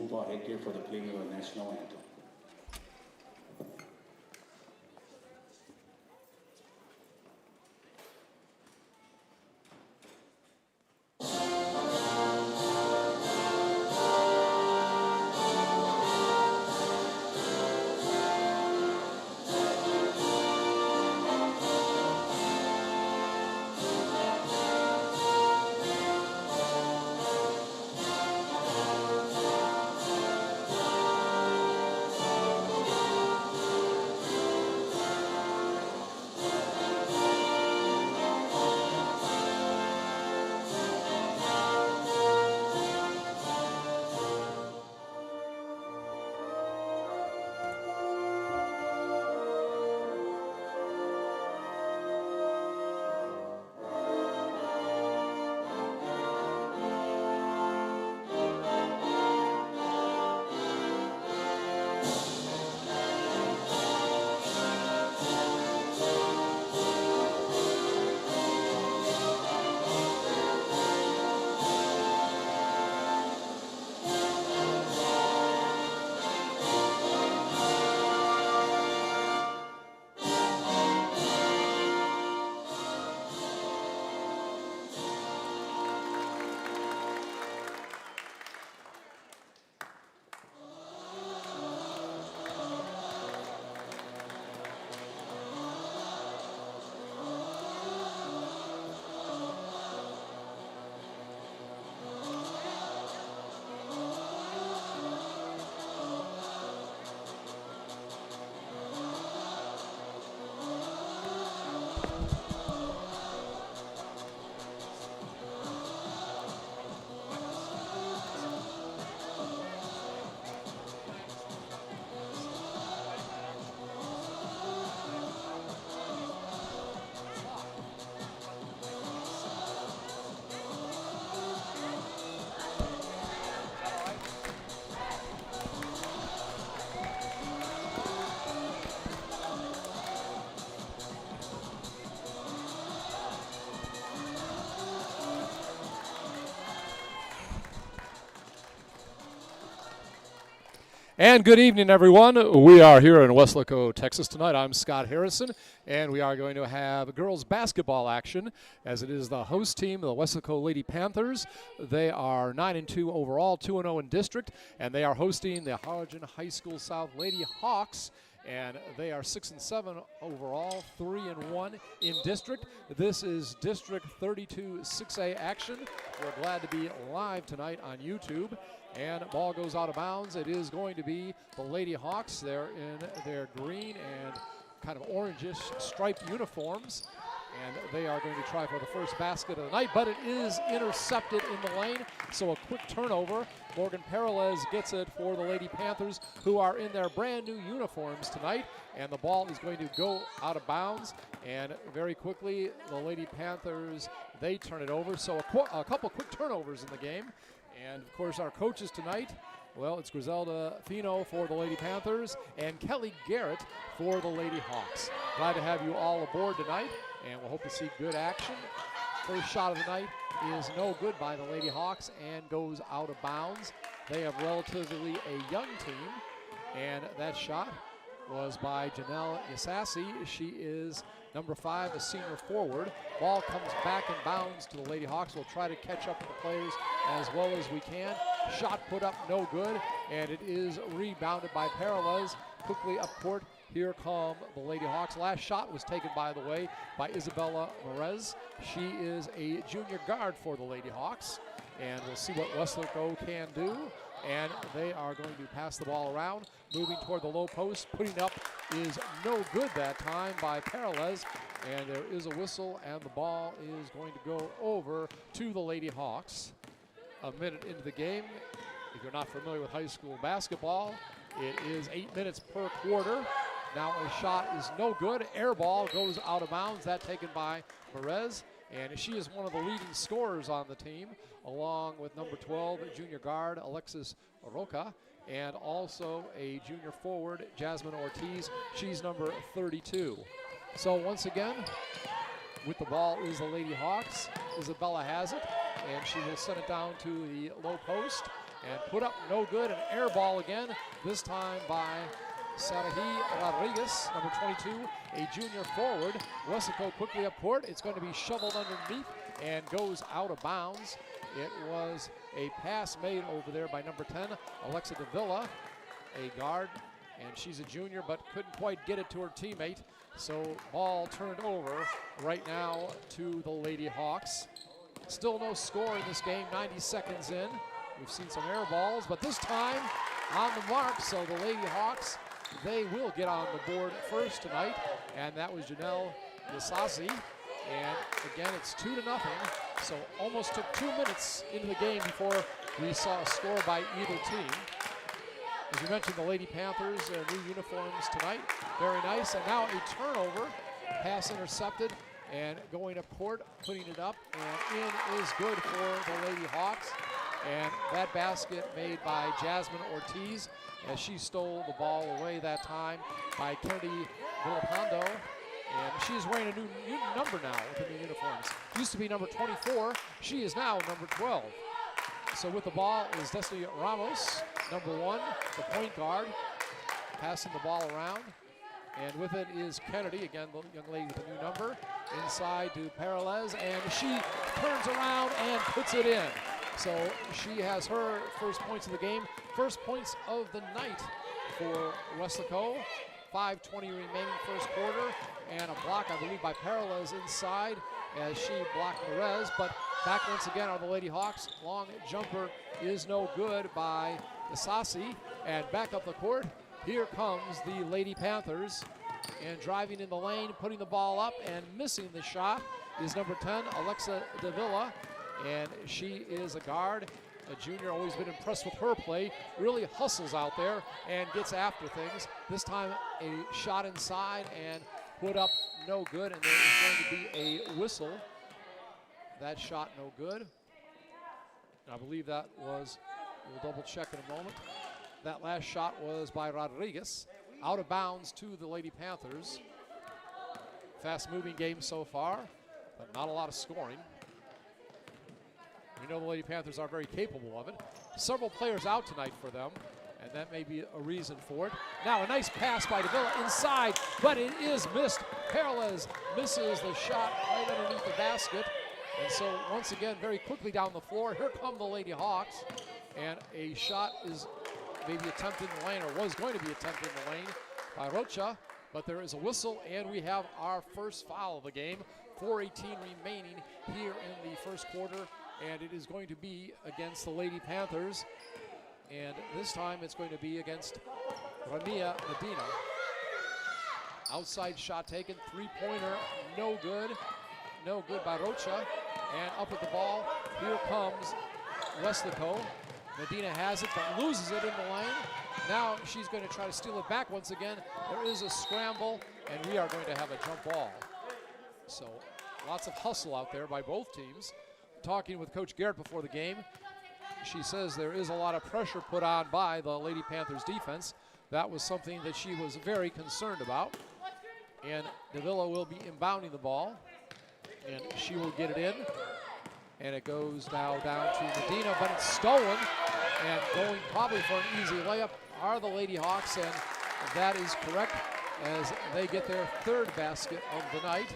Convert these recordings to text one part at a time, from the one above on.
football headgear for the playing of the national anthem. And good evening, everyone. We are here in Weslaco, Texas tonight. I'm Scott Harrison, and we are going to have girls basketball action as it is the host team, the Weslaco Lady Panthers. They are 9-2 overall, 2-0 in district, and they are hosting the Harlingen High School South Lady Hawks. And they are 6-7 overall, 3-1 in district. This is District 32 6A action. We're glad to be live tonight on YouTube. And ball goes out of bounds. It is going to be the Lady Hawks. They're in their green and kind of orangish striped uniforms. And they are going to try for the first basket of the night, but it is intercepted in the lane. So a quick turnover. Morgan Peralez gets it for the Lady Panthers, who are in their brand new uniforms tonight. And the ball is going to go out of bounds. And very quickly, the Lady Panthers, they turn it over. So a couple quick turnovers in the game. And of course, our coaches tonight, well, it's Griselda Fino for the Lady Panthers and Kelly Garrett for the Lady Hawks. Glad to have you all aboard tonight, and we'll hope to see good action. First shot of the night is no good by the Lady Hawks and goes out of bounds. They have relatively a young team, and that shot was by Janelle Yasassi. She is number 5, a senior forward. Ball comes back in bounds to the Lady Hawks. We'll try to catch up with the players as well as we can. Shot put up no good, and it is rebounded by Peralez. Quickly up court, here come the Lady Hawks. Last shot was taken, by the way, by Isabella Merez. She is a junior guard for the Lady Hawks, and we'll see what Weslaco can do. And they are going to pass the ball around, moving toward the low post. Putting up is no good that time by Peralez, and there is a whistle, and the ball is going to go over to the Lady Hawks. A minute into the game. If you're not familiar with high school basketball, it is 8 minutes per quarter. Now a shot is no good. Air ball goes out of bounds. That taken by Perez, and she is one of the leading scorers on the team, along with number 12, junior guard Alexis Roca, and also a junior forward, Jasmine Ortiz. She's number 32. So once again, with the ball is the Lady Hawks. Isabella has it, and she will send it down to the low post. and put up no good. An air ball again, this time by Sarahi Rodriguez, number 22, a junior forward. Weslaco quickly up court. It's going to be shoveled underneath and goes out of bounds. It was a pass made over there by number 10, Alexa Davila, a guard, and she's a junior but couldn't quite get it to her teammate. So ball turned over right now to the Lady Hawks. Still no score in this game, 90 seconds in. We've seen some air balls, but this time on the mark. So the Lady Hawks, they will get on the board first tonight, and that was Janelle Yasasi. And again, it's 2-0. So almost took 2 minutes into the game before we saw a score by either team. As you mentioned, the Lady Panthers, their new uniforms tonight, very nice. And now a turnover, pass intercepted, and going up court, putting it up, and in is good for the Lady Hawks. And that basket made by Jasmine Ortiz as she stole the ball away that time by Kennedy Villapando. And she is wearing a new number now with the new uniforms. Used to be number 24. She is now number 12. So with the ball is Destiny Ramos, number 1, the point guard, passing the ball around. And with it is Kennedy, again, the young lady with a new number, inside to Peralez, and she turns around and puts it in. So she has her first points of the game, first points of the night for Weslaco. 5:20 remaining first quarter, and a block, I believe, by Peralez inside as she blocked Perez. But back once again are the Lady Hawks. Long jumper is no good by Isasi, and back up the court. Here comes the Lady Panthers, and driving in the lane, putting the ball up and missing the shot is number 10, Alexa Davila, and she is a guard. A junior, always been impressed with her play, really hustles out there and gets after things. This time a shot inside and put up no good, and there is going to be a whistle. That shot no good. I believe that was, we'll double check in a moment. That last shot was by Rodriguez, out of bounds to the Lady Panthers. Fast moving game so far, but not a lot of scoring. We know the Lady Panthers are very capable of it. Several players out tonight for them, and that may be a reason for it. Now a nice pass by Davila inside, but it is missed. Peralez misses the shot right underneath the basket. And so once again, very quickly down the floor, here come the Lady Hawks. And a shot is maybe attempted in the lane, or was going to be attempted in the lane by Rocha. But there is a whistle, and we have our first foul of the game. 4:18 remaining here in the first quarter. And it is going to be against the Lady Panthers. And this time it's going to be against Ramia Medina. Outside shot taken, three-pointer, no good. No good by Rocha. And up at the ball, here comes Weslaco. Medina has it, but loses it in the lane. Now she's going to try to steal it back once again. There is a scramble, and we are going to have a jump ball. So lots of hustle out there by both teams. Talking with Coach Garrett before the game, she says there is a lot of pressure put on by the Lady Panthers defense. That was something that she was very concerned about. And Davila will be inbounding the ball, and she will get it in. And it goes now down to Medina, but it's stolen. And going probably for an easy layup are the Lady Hawks, and that is correct as they get their third basket of the night.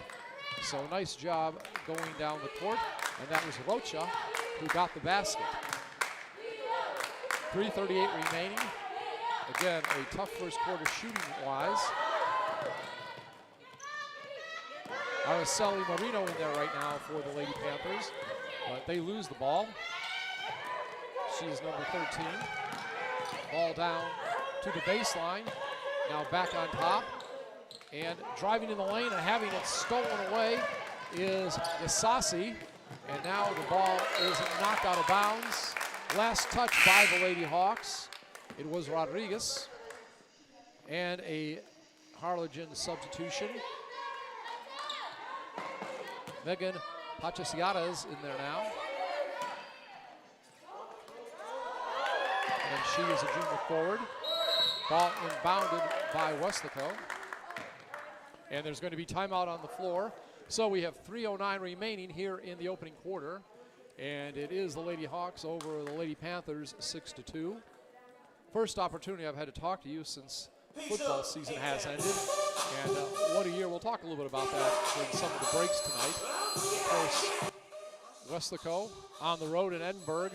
So nice job going down the court. And that was Rocha who got the basket. 3:38 remaining. Again, a tough first quarter shooting-wise. Araceli Marino in there right now for the Lady Panthers, but they lose the ball. She is number 13. Ball down to the baseline. Now back on top. And driving in the lane and having it stolen away is Yasasi. And now the ball is knocked out of bounds. Last touch by the Lady Hawks. It was Rodriguez. And a Harlingen substitution. Megan Pachasiatas in there now. And she is a junior forward. Ball inbounded by Weslaco. And there's going to be timeout on the floor. So we have 3:09 remaining here in the opening quarter. And it is the Lady Hawks over the Lady Panthers 6-2. First opportunity I've had to talk to you since football season has ended. And what a year. We'll talk a little bit about that in some of the breaks tonight. Of course, Weslaco on the road in Edinburgh,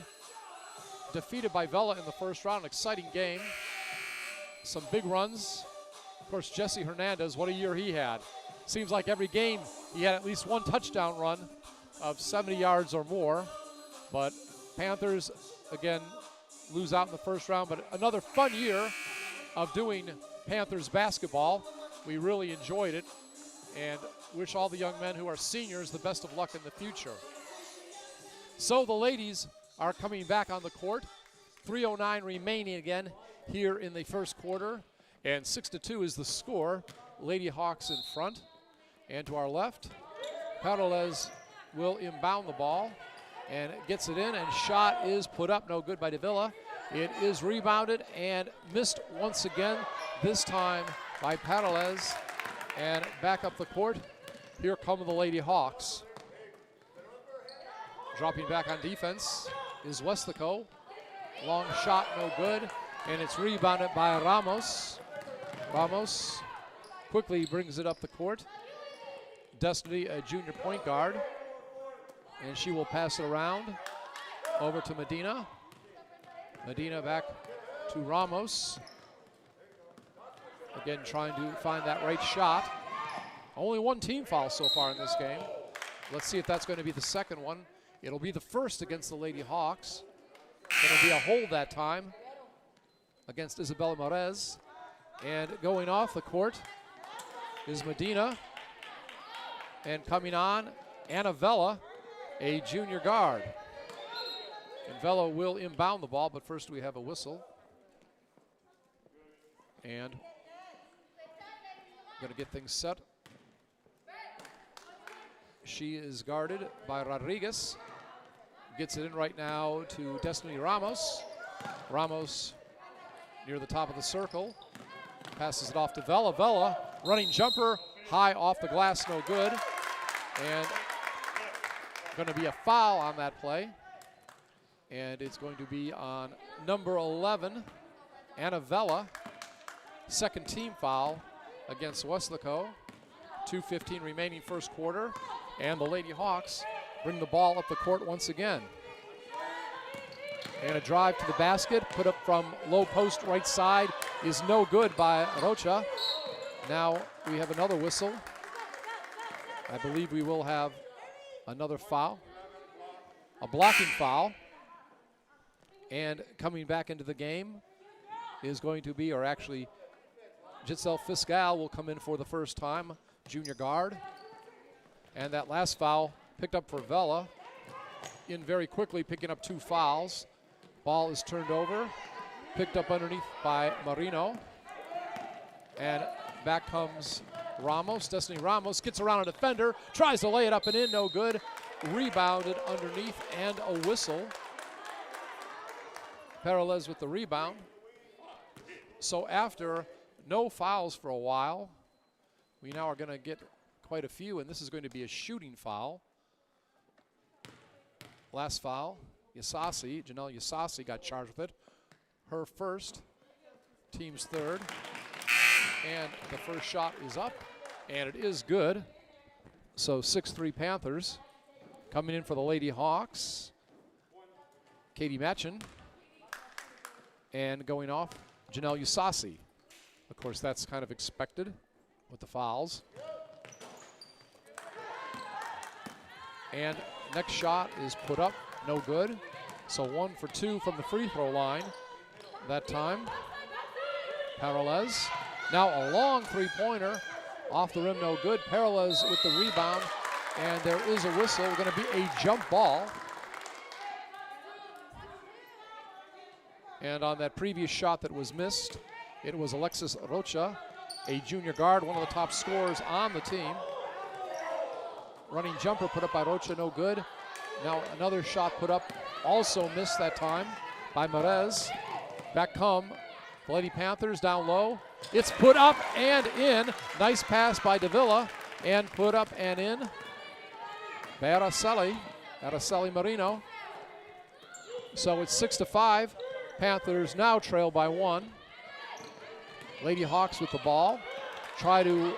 defeated by Vela in the first round. An exciting game. Some big runs. Of course, Jesse Hernandez, what a year he had. Seems like every game he had at least one touchdown run of 70 yards or more. But Panthers, again, lose out in the first round. But another fun year of doing Panthers basketball. We really enjoyed it and wish all the young men who are seniors the best of luck in the future. So the ladies are coming back on the court. 3:09 remaining again here in the first quarter. And 6-2 is the score. Lady Hawks in front. And to our left, Peralez will inbound the ball and gets it in, and shot is put up, no good by Davila. It is rebounded and missed once again, this time by Peralez. And back up the court, here come the Lady Hawks. Dropping back on defense is Weslaco. Long shot, no good, and it's rebounded by Ramos. Ramos quickly brings it up the court. Destiny, a junior point guard, and she will pass it around over to Medina. Medina back to Ramos. Again, trying to find that right shot. Only one team foul so far in this game. Let's see if that's going to be the second one. It'll be the first against the Lady Hawks. It'll be a hold that time against Isabella Morez. And going off the court is Medina. And coming on, Anna Vela, a junior guard. And Vela will inbound the ball, but first we have a whistle. And going to get things set. She is guarded by Rodriguez. Gets it in right now to Destiny Ramos. Ramos near the top of the circle. Passes it off to Vela. Vela, running jumper, high off the glass, no good. And going to be a foul on that play. And it's going to be on number 11, Anna Vela. Second team foul against Weslaco. 2:15 remaining first quarter. And the Lady Hawks bring the ball up the court once again. And a drive to the basket, put up from low post right side, is no good by Rocha. Now we have another whistle. I believe we will have another foul, a blocking foul. And coming back into the game is going to be, or actually, Giselle Fiscal will come in for the first time, junior guard. And that last foul picked up for Vela, in very quickly, picking up two fouls. Ball is turned over, picked up underneath by Marino. And back comes Ramos. Destiny Ramos gets around a defender, tries to lay it up and in, no good. Rebounded underneath, and a whistle. Peralez with the rebound. So after no fouls for a while, we now are going to get quite a few, and this is going to be a shooting foul. Last foul, Yasasi, Janelle Yasasi got charged with it. Her first, team's third. And the first shot is up, and it is good. So 6-3 Panthers. Coming in for the Lady Hawks, Katie Matchin. And going off, Janelle Yasasi. Of course, that's kind of expected with the fouls. And next shot is put up, no good. So 1 for 2 from the free throw line that time. Peralez. Now a long three-pointer off the rim, no good. Peralez with the rebound, and there is a whistle. Going to be a jump ball. And on that previous shot that was missed, it was Alexis Rocha, a junior guard, one of the top scorers on the team. Running jumper put up by Rocha, no good. Now another shot put up, also missed that time by Merez. Back come the Lady Panthers down low. It's put up and in. Nice pass by Davila, and put up and in. Barracelli. Araceli Marino. So it's 6-5. Panthers now trail by 1. Lady Hawks with the ball. Try to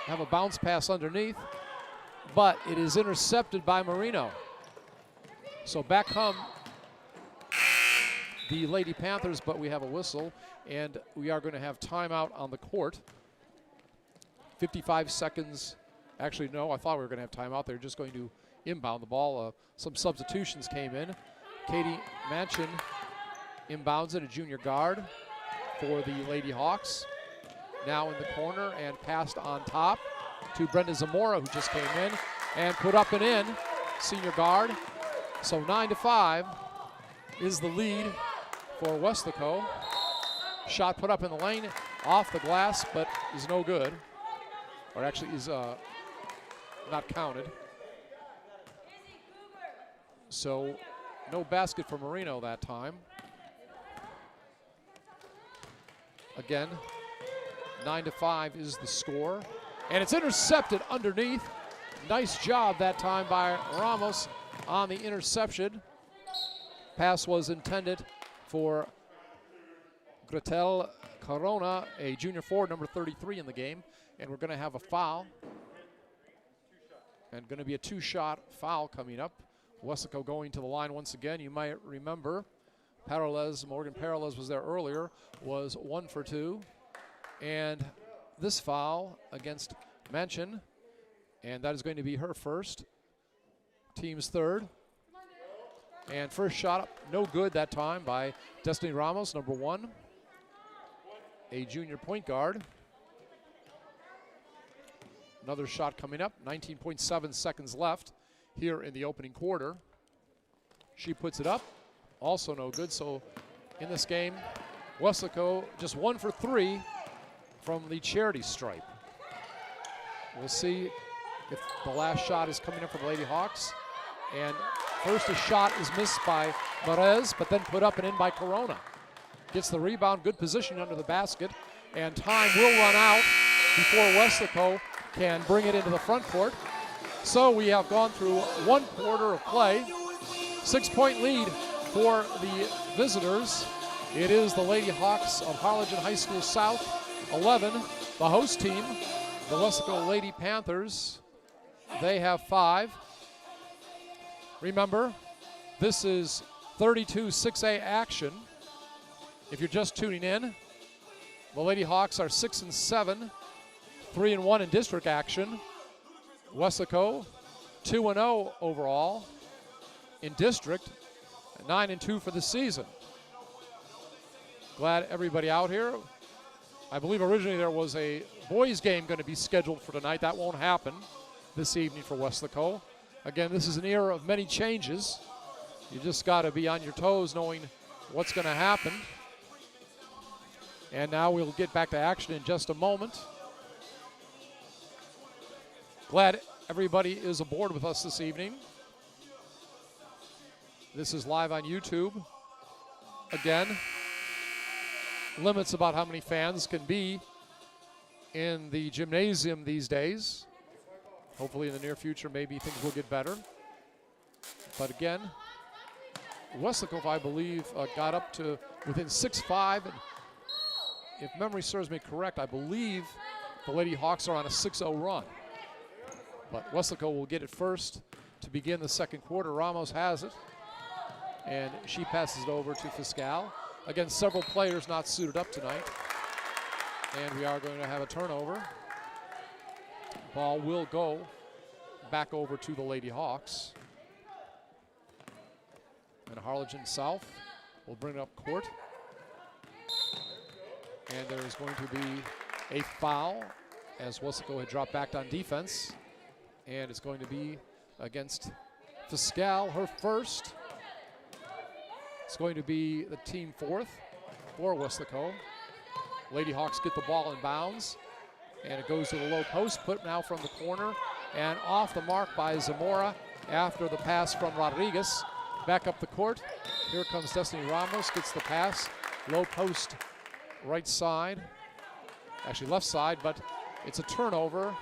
have a bounce pass underneath, but it is intercepted by Marino. So back come the Lady Panthers, but we have a whistle, and we are going to have timeout on the court. 55 seconds. Actually, no, I thought we were going to have timeout. They're just going to inbound the ball. Some substitutions came in. Katie Manchin inbounds it, a junior guard for the Lady Hawks. Now in the corner and passed on top to Brenda Zamora, who just came in and put up and in, senior guard. So 9-5 is the lead for Weslaco. Shot put up in the lane, off the glass, but is no good. Or actually is not counted. So no basket for Marino that time. Again, 9-5 is the score. And it's intercepted underneath. Nice job that time by Ramos on the interception. Pass was intended for Gretel Corona, a junior forward, number 33 in the game. And we're going to have a foul. And going to be a 2-shot foul coming up. Weslaco going to the line once again. You might remember Morgan Paralez was there earlier, was 1 for 2. And this foul against Manchin, and that is going to be her first, team's third. And first shot up, no good that time by Destiny Ramos, number 1, a junior point guard. Another shot coming up, 19.7 seconds left here in the opening quarter. She puts it up, also no good. So in this game, Weslaco just 1 for 3 from the charity stripe. We'll see if the last shot is coming up for the Lady Hawks. And first a shot is missed by Perez, but then put up and in by Corona. Gets the rebound, good position under the basket, and time will run out before Weslaco can bring it into the front court. So we have gone through 1 quarter of play. 6-point lead for the visitors. It is the Lady Hawks of Harlingen High School South, 11. The host team, the Weslaco Lady Panthers, they have 5. Remember, this is 32 6A action. If you're just tuning in, the Lady Hawks are 6-7, 3-1 in district action. Weslaco 2-0 overall in district, 9-2 for the season. Glad everybody out here. I believe originally there was a boys game going to be scheduled for tonight. That won't happen this evening for Weslaco. Again, this is an era of many changes. You just got to be on your toes knowing what's going to happen. And now we'll get back to action in just a moment. Glad everybody is aboard with us this evening. This is live on YouTube. Again, limits about how many fans can be in the gymnasium these days. Hopefully in the near future, maybe things will get better. But again, Weslaco, I believe, got up to within 6-5. And if memory serves me correct, I believe the Lady Hawks are on a 6-0 run. But Weslaco will get it first to begin the second quarter. Ramos has it, and she passes it over to Fiscal. Again, several players not suited up tonight. And we are going to have a turnover. Ball will go back over to the Lady Hawks. And Harlingen South will bring it up court. And there is going to be a foul as Weslaco had dropped back on defense. And it's going to be against Fiscal, her first. It's going to be the team 4th for Weslaco. Lady Hawks get the ball in bounds. And it goes to the low post, put now from the corner. And off the mark by Zamora after the pass from Rodriguez. Back up the court. Here comes Destiny Ramos, gets the pass. Low post, right side. Actually left side, but it's a turnover.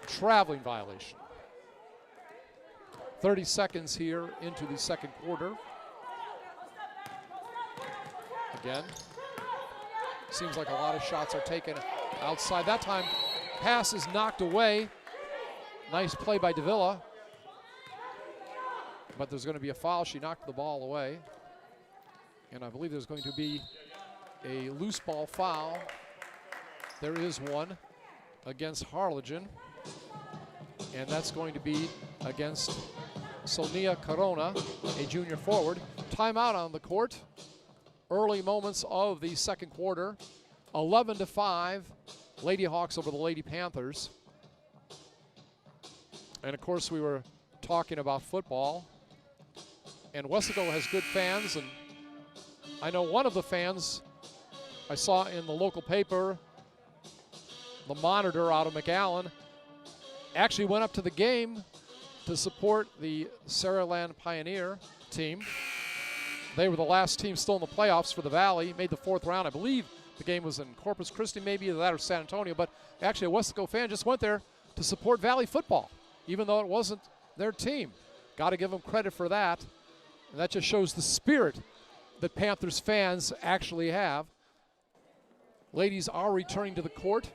Traveling violation. 30 seconds here into the second quarter. Again, seems like a lot of shots are taken outside. That time, pass is knocked away. Nice play by Davila. But there's going to be a foul. She knocked the ball away. And I believe there's going to be a loose ball foul. There is one against Harlingen. And that's going to be against Sonia Corona, a junior forward. Timeout on the court. Early moments of the second quarter. 11-5, Lady Hawks over the Lady Panthers. And of course we were talking about football. And Weslaco has good fans, and I know one of the fans I saw in the local paper, the Monitor out of McAllen, actually went up to the game to support the Saraland Pioneer team. They were the last team still in the playoffs for the Valley, made the fourth round. I believe the game was in Corpus Christi, maybe either that or San Antonio, but actually a Weslaco fan just went there to support Valley football, even though it wasn't their team. Got to give them credit for that. And that just shows the spirit that Panthers fans actually have. Ladies are returning to the court.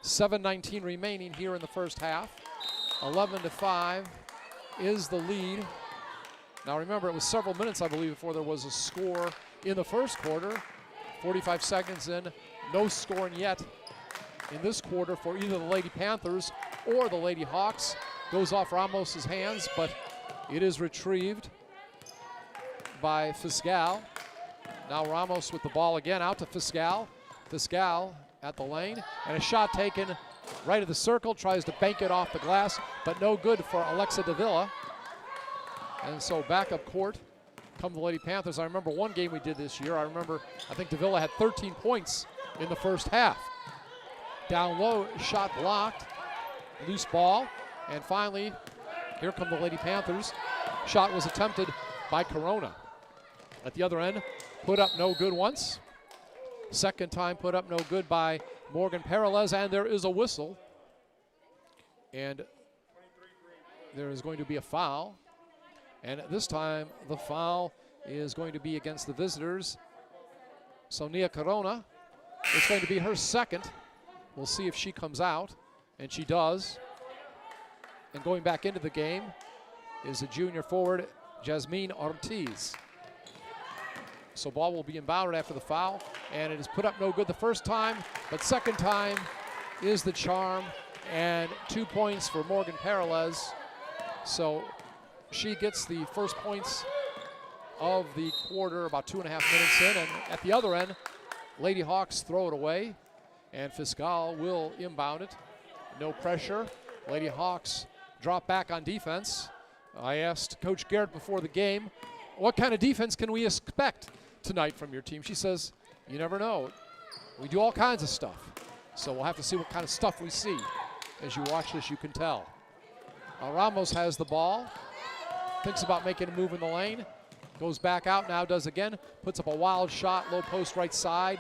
7:19 remaining here in the first half. 11-5 is the lead. Now remember, it was several minutes, I believe, before there was a score in the first quarter. 45 seconds in, no scoring yet in this quarter for either the Lady Panthers or the Lady Hawks. Goes off Ramos's hands, but it is retrieved by Fiscal. Now Ramos with the ball again, out to Fiscal. Fiscal at the lane, and a shot taken right of the circle, tries to bank it off the glass, but no good for Alexa Davila. And so back up court come the Lady Panthers. I remember one game we did this year. I think Davila had 13 points in the first half. Down low, shot blocked, loose ball, and finally, here come the Lady Panthers. Shot was attempted by Corona. At the other end, put up no good once. Second time put up no good by Morgan Peralez, and there is a whistle. And there is going to be a foul. And this time, the foul is going to be against the visitors. Sonia Corona. It's going to be her second. We'll see if she comes out, and she does. And going back into the game is a junior forward, Jasmine Ortiz. So ball will be inbounded after the foul, and it is put up no good the first time, but second time is the charm, and 2 points for Morgan Peralez. So she gets the first points of the quarter, about 2.5 minutes in, and at the other end, Lady Hawks throw it away, and Fiscal will inbound it. No pressure. Lady Hawks drop back on defense. I asked Coach Garrett before the game, what kind of defense can we expect tonight from your team? She says, you never know. We do all kinds of stuff. So we'll have to see what kind of stuff we see. As you watch this, you can tell. Ramos has the ball. Thinks about making a move in the lane. Goes back out, now does again. Puts up a wild shot, low post right side.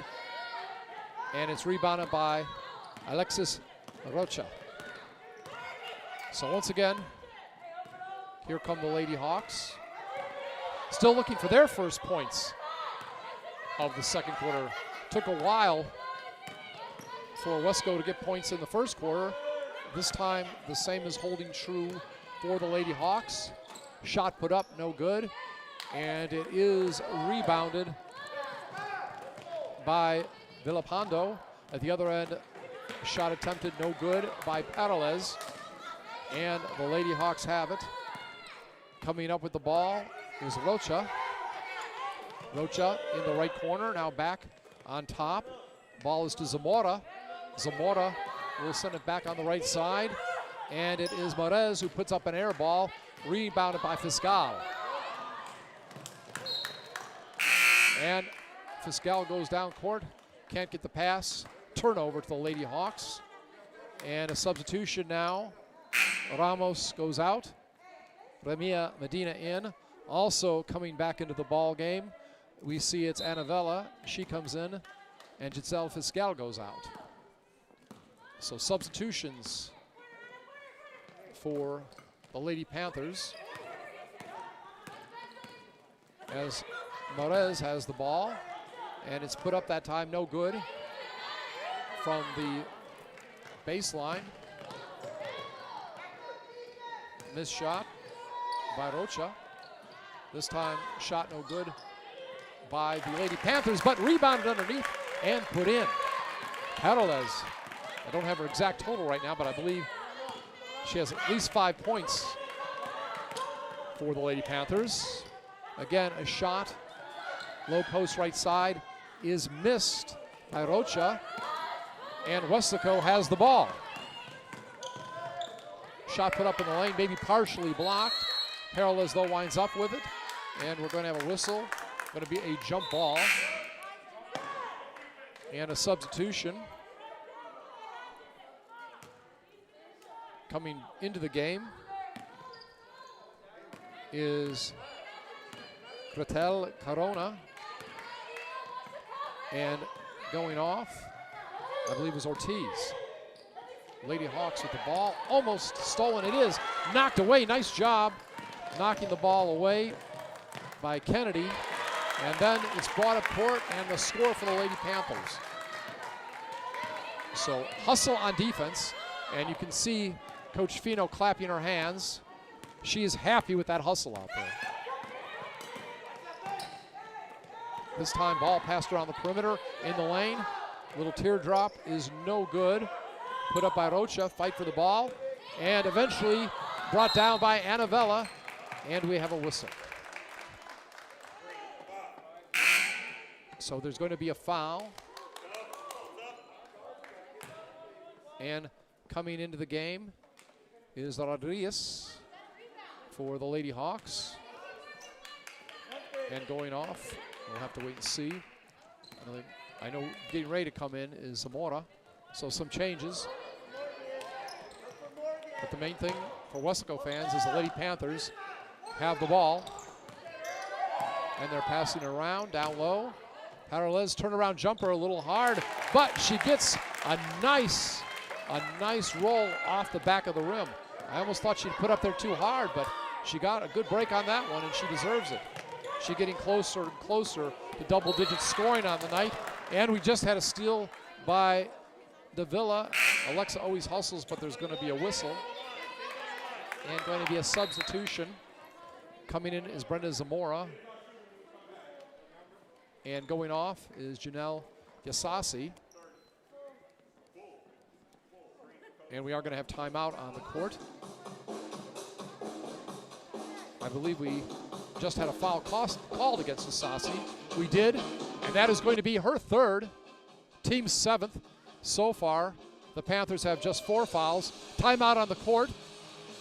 And it's rebounded by Alexis Rocha. So once again, here come the Lady Hawks. Still looking for their first points of the second quarter. Took a while for Weslaco to get points in the first quarter. This time, the same is holding true for the Lady Hawks. Shot put up, no good. And it is rebounded by Villapando. At the other end, shot attempted, no good by Peralez. And the Lady Hawks have it. Coming up with the ball is Rocha. Rocha in the right corner, now back on top. Ball is to Zamora. Zamora will send it back on the right side. And it is Morez who puts up an air ball, rebounded by Fiscal. And Fiscal goes down court, can't get the pass. Turnover to the Lady Hawks. And a substitution now. Ramos goes out. Remia Medina in. Also coming back into the ball game, we see it's Anavella. She comes in, and Giselle Fiscal goes out. So substitutions for the Lady Panthers. as Morez has the ball, and it's put up that time, no good from the baseline. Missed shot by Rocha. This time, shot no good by the Lady Panthers, but rebounded underneath and put in. Peralez, I don't have her exact total right now, but I believe she has at least 5 points for the Lady Panthers. Again, a shot, low post right side, is missed by Rocha, and Weslaco has the ball. Shot put up in the lane, maybe partially blocked. Peralez, though, winds up with it, and we're going to have a whistle. Going to be a jump ball and a substitution. Coming into the game is Cretel Carona, and going off, I believe, was Ortiz. Lady Hawks with the ball, almost stolen. It is knocked away. Nice job knocking the ball away by Kennedy. And then it's brought up court, and the score for the Lady Panthers. So hustle on defense, and you can see Coach Fino clapping her hands. She is happy with that hustle out there. This time, ball passed around the perimeter in the lane. Little teardrop is no good. Put up by Rocha, fight for the ball, and eventually brought down by Annavella, and we have a whistle. So there's going to be a foul. And coming into the game is Rodriguez for the Lady Hawks. And going off, we'll have to wait and see. I know getting ready to come in is Zamora, so some changes. But the main thing for Weslaco fans is the Lady Panthers have the ball. And they're passing it around, down low. Peralez turnaround jumper a little hard, but she gets a nice roll off the back of the rim. I almost thought she'd put up there too hard, but she got a good break on that one, and she deserves it. She's getting closer and closer to double-digit scoring on the night, and we just had a steal by Davila. Alexa always hustles, but there's going to be a whistle, and going to be a substitution. Coming in is Brenda Zamora. And going off is Janelle Yasasi. And we are going to have timeout on the court. I believe we just had a foul called against Yasasi. We did, and that is going to be her third, team 7th so far. The Panthers have just 4 fouls. Timeout on the court,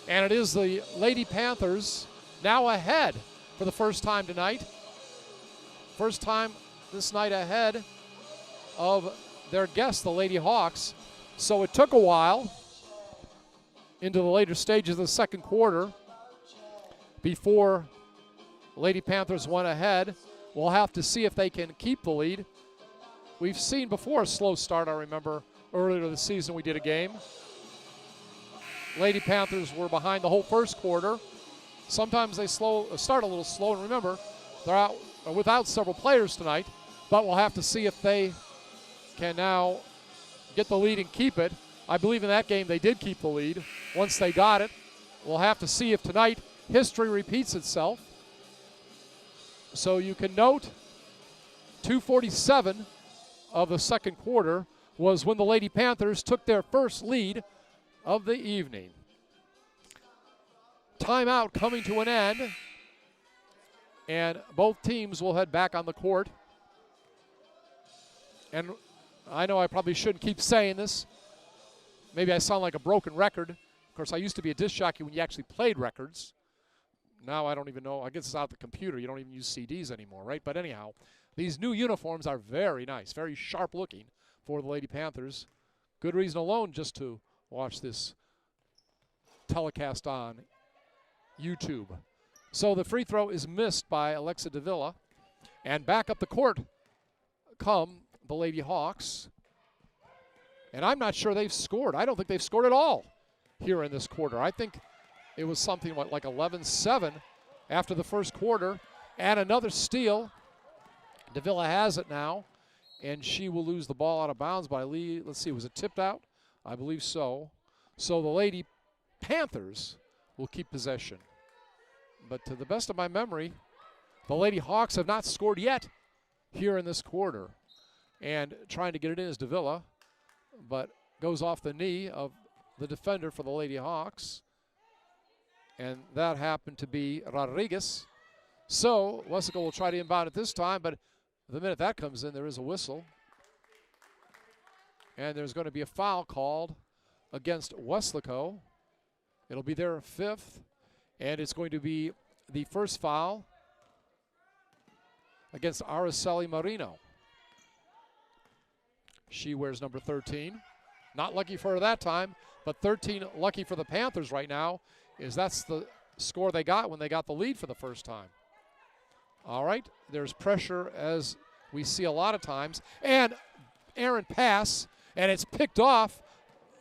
and it is the Lady Panthers now ahead for the first time tonight. First time this night ahead of their guests, the Lady Hawks. So it took a while into the later stages of the second quarter before Lady Panthers went ahead. We'll have to see if they can keep the lead. We've seen before a slow start. I remember earlier this season we did a game. Lady Panthers were behind the whole first quarter. Sometimes they start a little slow, and remember, they're out without several players tonight, but we'll have to see if they can now get the lead and keep it. I believe in that game they did keep the lead once they got it. We'll have to see if tonight history repeats itself. So you can note 2:47 of the second quarter was when the Lady Panthers took their first lead of the evening. Timeout coming to an end, and both teams will head back on the court. And I know I probably shouldn't keep saying this. Maybe I sound like a broken record. Of course, I used to be a disc jockey when you actually played records. Now I don't even know. I guess it's out the computer. You don't even use CDs anymore, right? But anyhow, these new uniforms are very nice, very sharp looking for the Lady Panthers. Good reason alone just to watch this telecast on YouTube. So the free throw is missed by Alexa Davila. And back up the court come the Lady Hawks. And I'm not sure they've scored. I don't think they've scored at all here in this quarter. I think it was something like 11-7 after the first quarter. And another steal. Davila has it now, and she will lose the ball out of bounds by Lee. Let's see, was it tipped out? I believe so. So the Lady Panthers will keep possession. But to the best of my memory, the Lady Hawks have not scored yet here in this quarter. And trying to get it in is Davila, but goes off the knee of the defender for the Lady Hawks. And that happened to be Rodriguez. So Weslaco will try to inbound it this time, but the minute that comes in, there is a whistle. And there's going to be a foul called against Weslaco. It'll be their 5th, and it's going to be the first foul against Araceli Marino. She wears number 13. Not lucky for her that time, but 13 lucky for the Panthers right now, is that's the score they got when they got the lead for the first time. All right, there's pressure as we see a lot of times. And errant pass, and it's picked off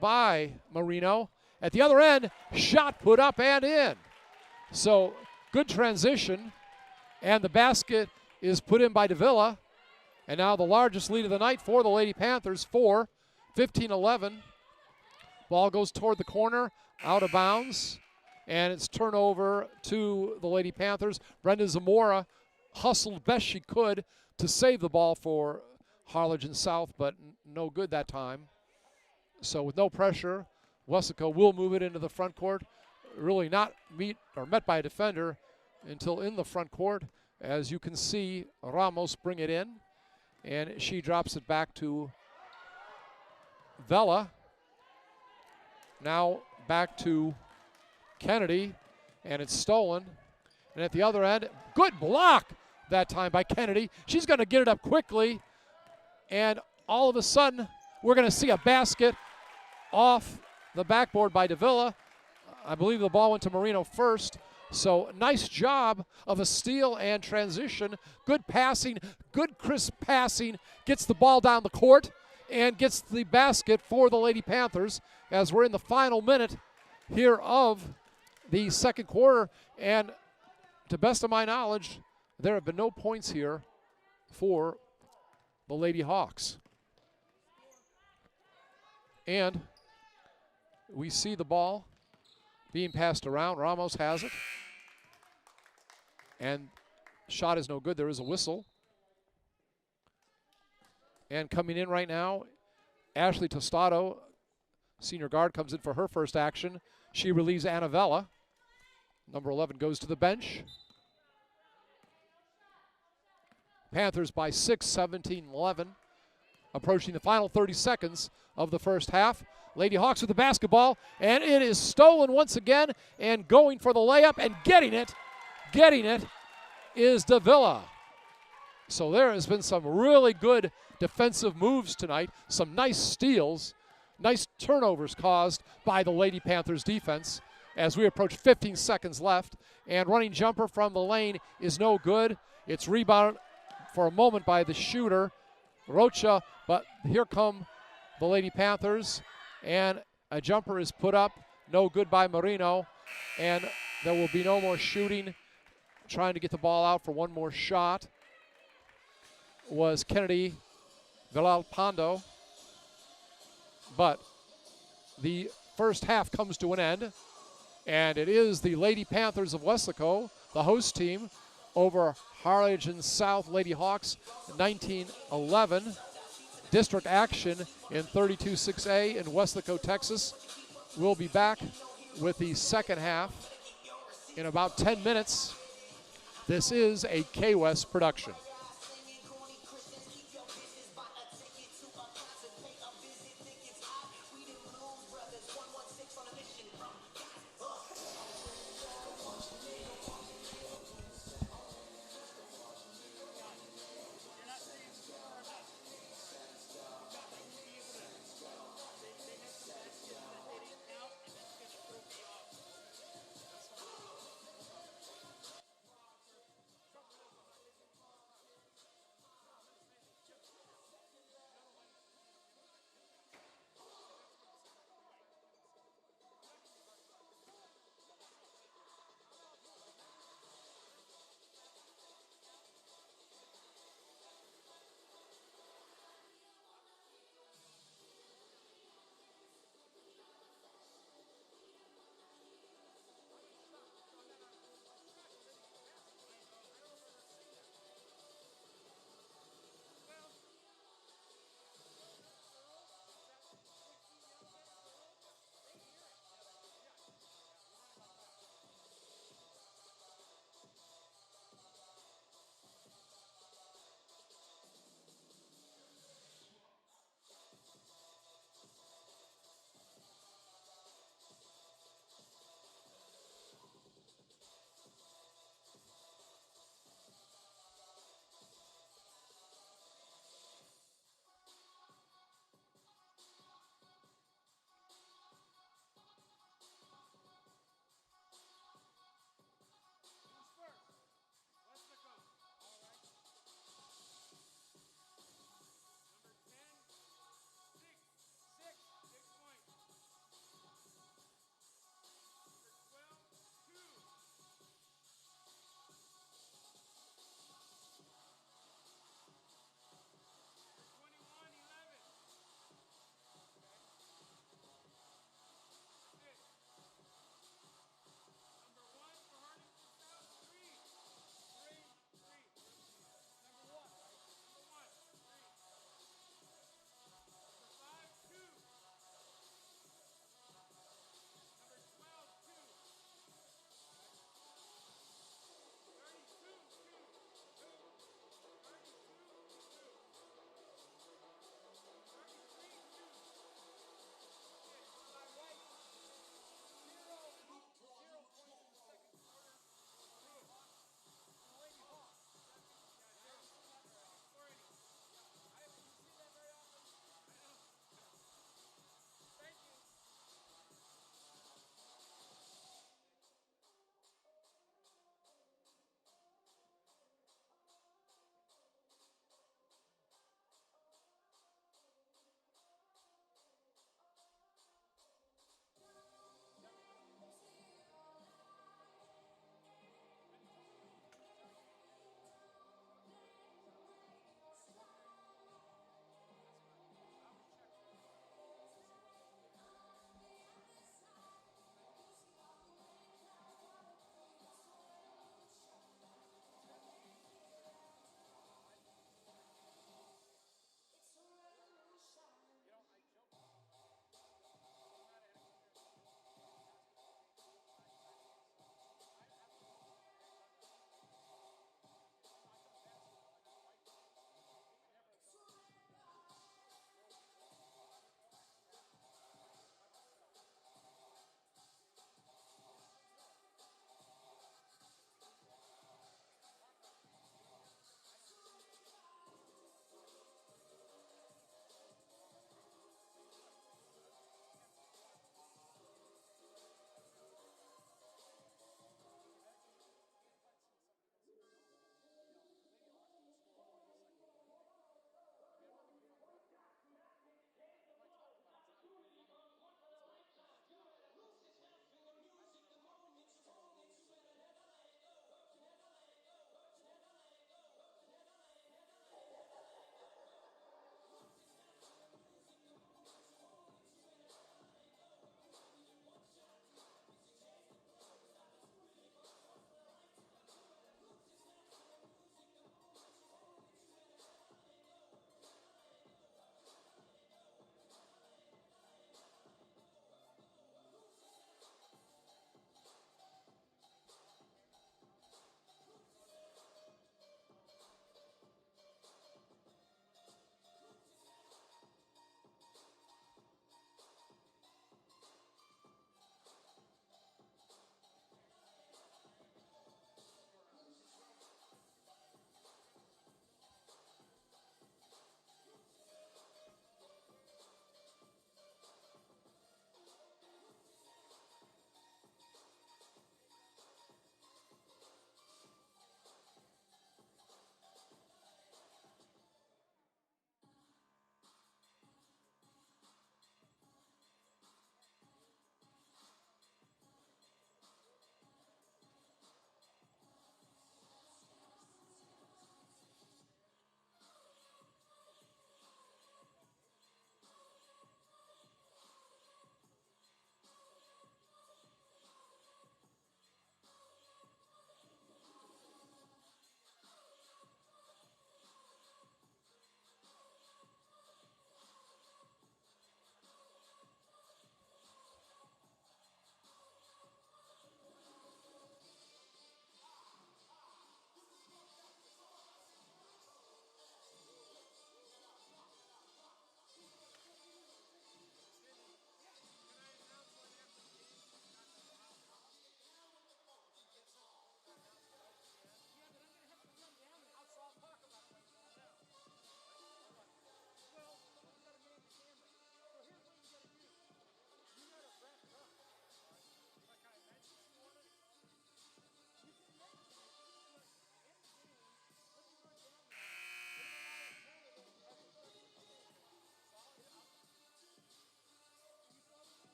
by Marino. At the other end, shot put up and in. So good transition, and the basket is put in by Davila. And now the largest lead of the night for the Lady Panthers, 15-11. Ball goes toward the corner, out of bounds, and it's turnover to the Lady Panthers. Brenda Zamora hustled best she could to save the ball for Harlingen South, but no good that time. So with no pressure, Weslaco will move it into the front court. Really not met by a defender until in the front court. As you can see, Ramos bring it in, and she drops it back to Vela. Now back to Kennedy, and it's stolen. And at the other end, good block that time by Kennedy. She's going to get it up quickly, and all of a sudden, we're going to see a basket off the backboard by Davila. I believe the ball went to Marino first. So nice job of a steal and transition. Good passing, good crisp passing. Gets the ball down the court and gets the basket for the Lady Panthers as we're in the final minute here of the second quarter. And to best of my knowledge, there have been no points here for the Lady Hawks. And we see the ball being passed around. Ramos has it. And shot is no good. There is a whistle. And coming in right now, Ashley Tostado, senior guard, comes in for her first action. She relieves Anna Vela. Number 11 goes to the bench. Panthers by 6, 17-11. Approaching the final 30 seconds of the first half. Lady Hawks with the basketball, and it is stolen once again, and going for the layup and getting it is Davila. So there has been some really good defensive moves tonight, some nice steals, nice turnovers caused by the Lady Panthers defense as we approach 15 seconds left, and running jumper from the lane is no good. It's rebounded for a moment by the shooter, Rocha, but here come the Lady Panthers, and a jumper is put up, no good by Marino, and there will be no more shooting. Trying to get the ball out for one more shot was Kennedy Villalpando, but the first half comes to an end, and it is the Lady Panthers of Weslaco, the host team, over Harlingen South Lady Hawks, 19-11. District action in 32-6A in Weslaco, Texas. We'll be back with the second half in about 10 minutes. This is a K-West production.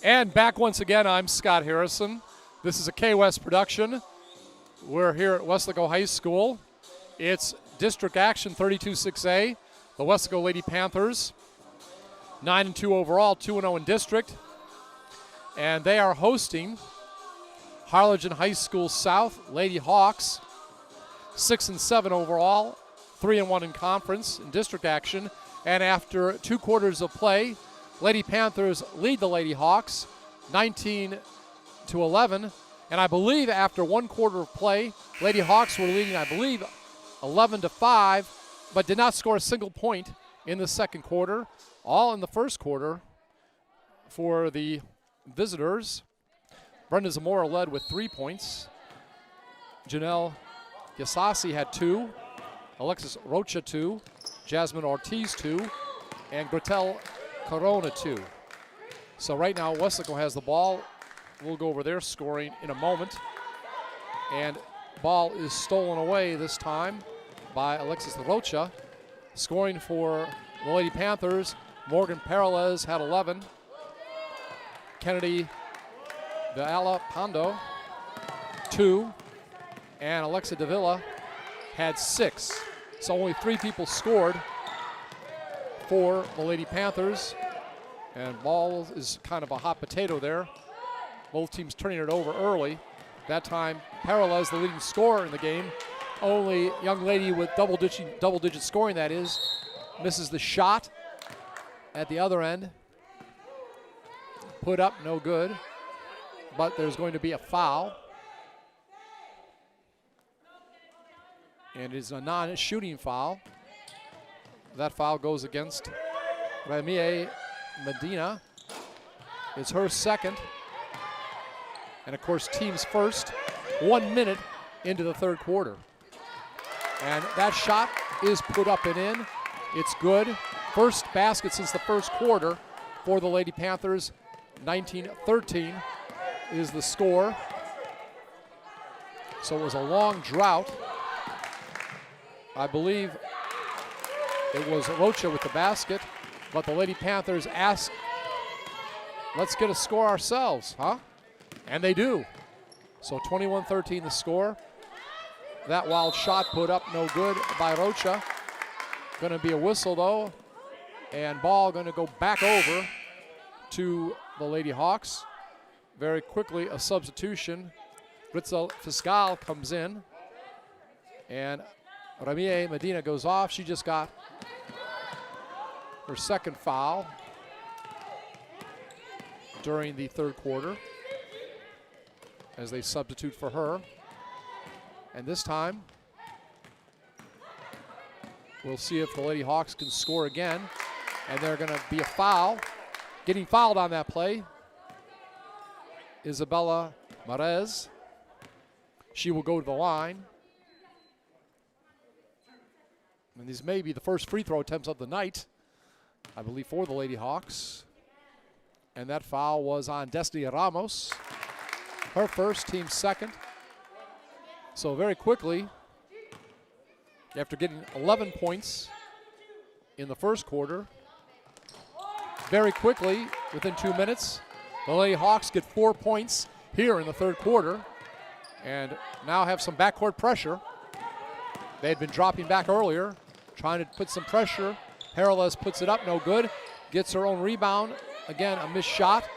And back once again, I'm Scott Harrison. This is a K-West production. We're here at Weslaco High School. It's district action 32-6A. The Weslaco Lady Panthers, 9-2 overall, 2-0 in district. And they are hosting Harlingen High School South Lady Hawks, 6-7 overall, 3-1 in conference in district action. And after 2 quarters of play, Lady Panthers lead the Lady Hawks 19-11. And I believe after 1 quarter of play, Lady Hawks were leading, I believe, 11-5, but did not score a single point in the second quarter. All in the first quarter for the visitors. Brenda Zamora led with 3 points. Janelle Yasasi had 2. Alexis Rocha 2. Jasmine Ortiz 2. And Gretel Corona 2. So right now Weslaco has the ball. We'll go over their scoring in a moment. And ball is stolen away this time by Alexis Rocha. Scoring for the Lady Panthers, Morgan Peralez had 11. Kennedy Viala Pando, 2. And Alexa Davila had 6. So only 3 people scored for the Lady Panthers. And ball is kind of a hot potato there. Both teams turning it over early. That time, Peralez, the leading scorer in the game, only young lady with double-digit scoring, that is, misses the shot at the other end. Put up, no good. But there's going to be a foul. And it is a non-shooting foul. That foul goes against Ramie Medina. It's her second. And of course, team's first, 1 minute into the third quarter. And that shot is put up and in. It's good. First basket since the first quarter for the Lady Panthers. 19-13 is the score. So it was a long drought. I believe it was Rocha with the basket, but the Lady Panthers asked, let's get a score ourselves, huh? And they do. So 21-13 the score. That wild shot put up, no good by Rocha. Going to be a whistle though, and ball going to go back over to the Lady Hawks. Very quickly a substitution. Ritzel Fiscal comes in, and Ramie Medina goes off. She just got her second foul during the third quarter as they substitute for her. And this time, we'll see if the Lady Hawks can score again. And they're going to be a foul. Getting fouled on that play, Isabella Marez. She will go to the line. And these may be the first free throw attempts of the night, I believe, for the Lady Hawks. And that foul was on Destiny Ramos. Her first, team second. So very quickly, after getting 11 points in the first quarter, very quickly, within 2 minutes, the Lady Hawks get 4 points here in the third quarter and now have some backcourt pressure. They had been dropping back earlier, trying to put some pressure. Peralez puts it up, no good. Gets her own rebound. Again, a missed shot,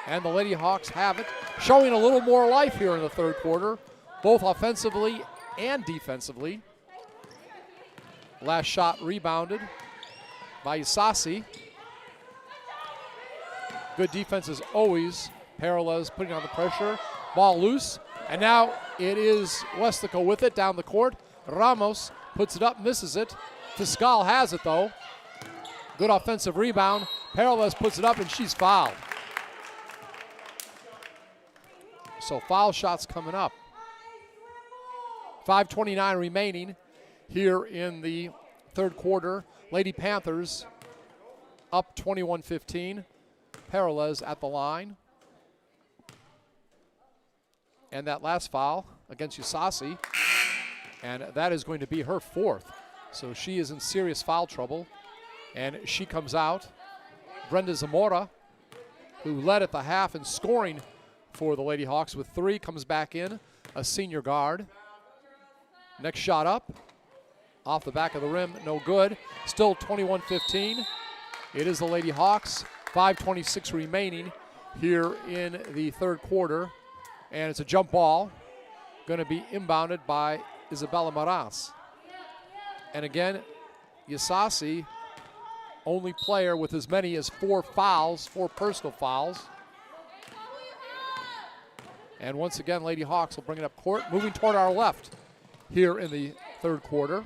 and the Lady Hawks have it. Showing a little more life here in the third quarter, both offensively and defensively. Last shot rebounded by Isasi. Good defense as always. Peralez putting on the pressure. Ball loose, and now it is Weslaco with it down the court. Ramos puts it up, misses it. Fiscal has it though. Good offensive rebound. Peralez puts it up, and she's fouled. So foul shots coming up. 5:29 remaining here in the third quarter. Lady Panthers up 21-15. Peralez at the line. And that last foul against Yusasi. And that is going to be her fourth. So she is in serious foul trouble. And she comes out. Brenda Zamora who led at the half in scoring for the Lady Hawks with 3, comes back in, a senior guard. Next shot up, off the back of the rim, no good. Still 21-15. It is the Lady Hawks, 5:26 remaining here in the third quarter. And it's a jump ball, going to be inbounded by Isabella Maras. And again, Yasasi, only player with as many as 4 fouls, 4 personal fouls. And once again, Lady Hawks will bring it up court, moving toward our left here in the third quarter.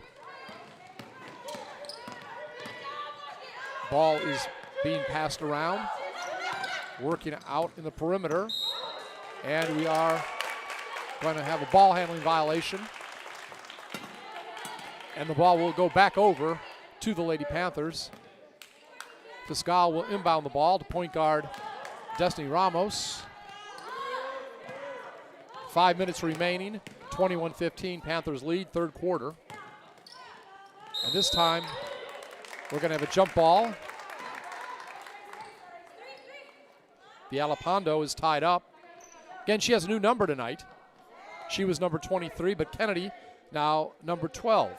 Ball is being passed around, working out in the perimeter. And we are going to have a ball handling violation. And the ball will go back over to the Lady Panthers. Fiscal will inbound the ball to point guard Destiny Ramos. 5 minutes remaining, 21-15, Panthers lead, third quarter. And this time, we're going to have a jump ball. The Alapando is tied up. Again, she has a new number tonight. She was number 23, but Kennedy now number 12.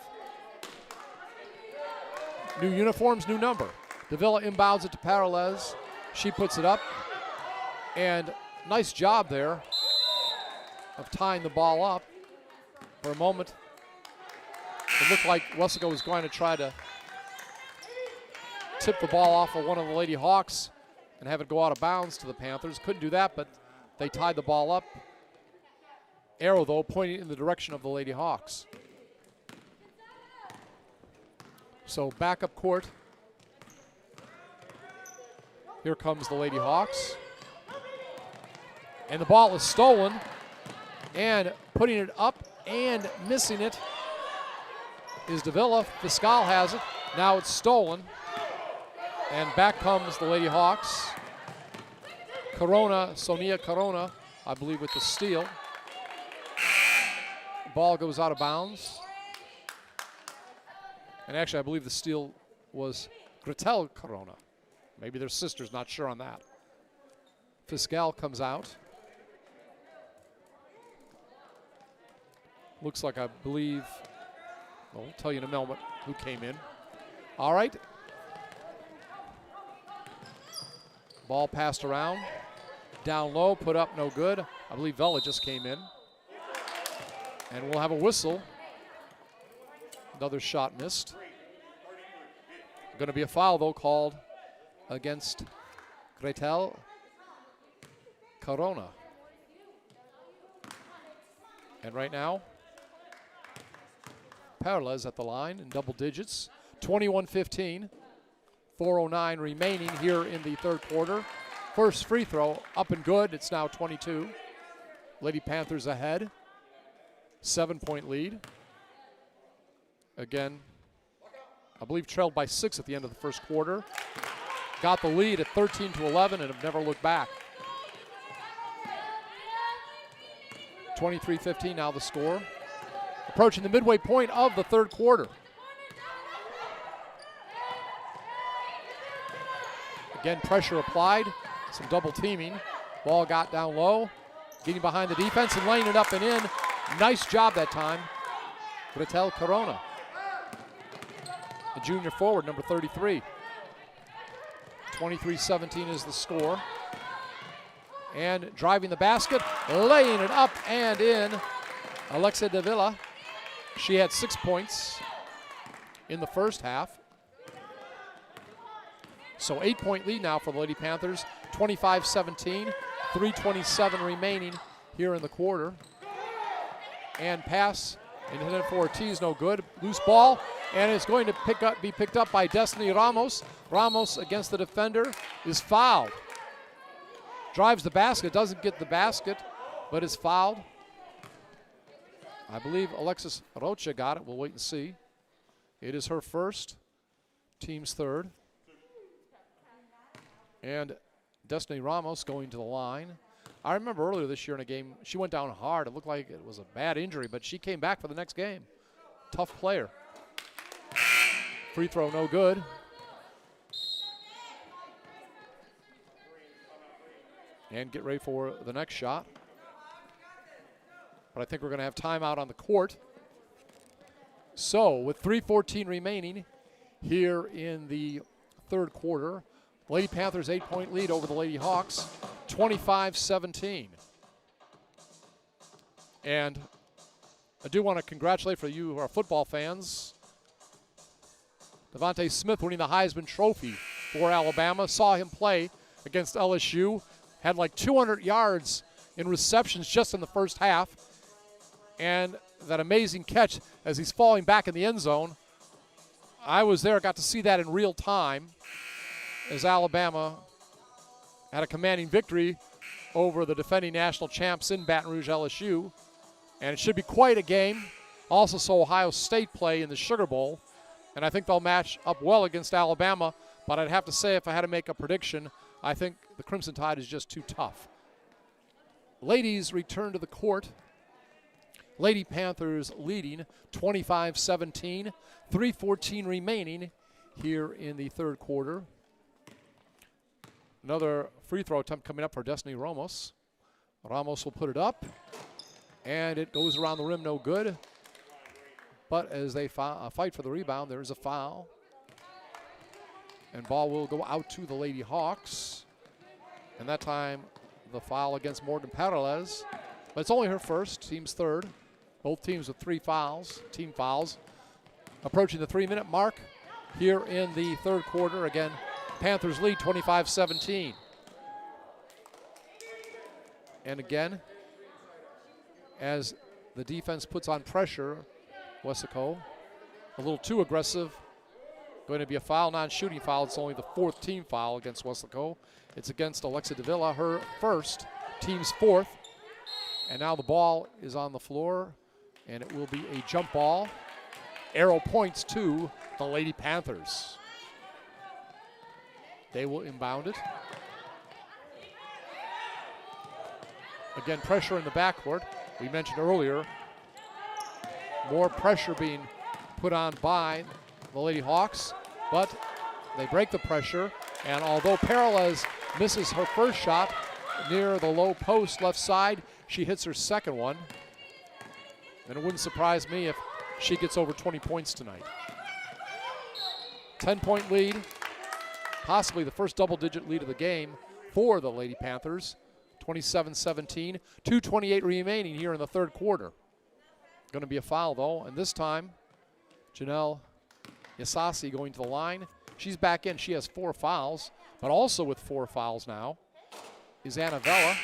New uniforms, new number. Davila inbounds it to Paralez. She puts it up. And nice job there of tying the ball up. For a moment, it looked like Weslaco was going to try to tip the ball off of one of the Lady Hawks and have it go out of bounds to the Panthers. Couldn't do that, but they tied the ball up. Arrow, though, pointing in the direction of the Lady Hawks. So back up court. Here comes the Lady Hawks. And the ball is stolen. And putting it up and missing it is Davila. Fiscal has it. Now it's stolen. And back comes the Lady Hawks. Corona, Sonia Corona, I believe, with the steal. Ball goes out of bounds. And actually, I believe the steal was Gretel Corona. Maybe they're sisters, not sure on that. Fiscal comes out. Looks like, I believe, I'll tell you in a moment who came in. All right. Ball passed around. Down low, put up, no good. I believe Vela just came in. And we'll have a whistle. Another shot missed. Going to be a foul, though, called against Gretel Corona. And right now, Paralez at the line in double digits. 21-15. 4:09 remaining here in the third quarter. First free throw up and good. It's now 22. Lady Panthers ahead. 7-point lead. Again, I believe trailed by 6 at the end of the first quarter. Got the lead at 13-11 and have never looked back. 23-15 now the score. Approaching the midway point of the third quarter. Again, pressure applied, some double teaming. Ball got down low, getting behind the defense and laying it up and in. Nice job that time, Gretel Corona. The junior forward, number 33. 23-17 is the score. And driving the basket, laying it up and in, Alexa Davila. She had 6 points in the first half. So 8-point lead now for the Lady Panthers, 25-17, 3:27 remaining here in the quarter. And pass intended for Ortiz, no good. Loose ball, and it's going to be picked up by Destiny Ramos. Ramos against the defender is fouled. Drives the basket, doesn't get the basket, but is fouled. I believe Alexis Rocha got it. We'll wait and see. It is her first, team's third. And Destiny Ramos going to the line. I remember earlier this year in a game, she went down hard. It looked like it was a bad injury, but she came back for the next game. Tough player. Free throw, no good. and get ready for the next shot. But I think we're going to have timeout on the court. So with 3:14 remaining here in the third quarter, Lady Panthers 8-point lead over the Lady Hawks, 25-17. And I do want to congratulate, for you who are football fans, Devontae Smith winning the Heisman Trophy for Alabama. Saw him play against LSU. Had like 200 yards in receptions just in the first half. And that amazing catch as he's falling back in the end zone. I was there, got to see that in real time as Alabama had a commanding victory over the defending national champs in Baton Rouge, LSU. And it should be quite a game. Also saw Ohio State play in the Sugar Bowl. And I think they'll match up well against Alabama. But I'd have to say, if I had to make a prediction, I think the Crimson Tide is just too tough. Ladies return to the court. Lady Panthers leading 25-17. 3:14 remaining here in the third quarter. Another free throw attempt coming up for Destiny Ramos. Ramos will put it up, and it goes around the rim, no good. But as they fight for the rebound, there is a foul. And ball will go out to the Lady Hawks. And that time, the foul against Morgan Peralez. But it's only her first, team's third. Both teams with 3 fouls, team fouls. Approaching the 3-minute mark here in the third quarter. Again, Panthers lead 25-17. And again, as the defense puts on pressure, Weslaco a little too aggressive. Going to be a foul, non-shooting foul. It's only the 4th team foul against Weslaco. It's against Alexa Davila, her first, team's 4th. And now the ball is on the floor, and it will be a jump ball. Arrow points to the Lady Panthers. They will inbound it. Again, pressure in the backcourt. We mentioned earlier, more pressure being put on by the Lady Hawks, but they break the pressure. And although Peralez misses her first shot near the low post left side, she hits her second one. And it wouldn't surprise me if she gets over 20 points tonight. 10-point lead, possibly the first double-digit lead of the game for the Lady Panthers. 27-17, 2:28 remaining here in the third quarter. Going to be a foul, though, and this time, Janelle Yasasi going to the line. She's back in. She has 4 fouls, but also with 4 fouls now is Anna Vella.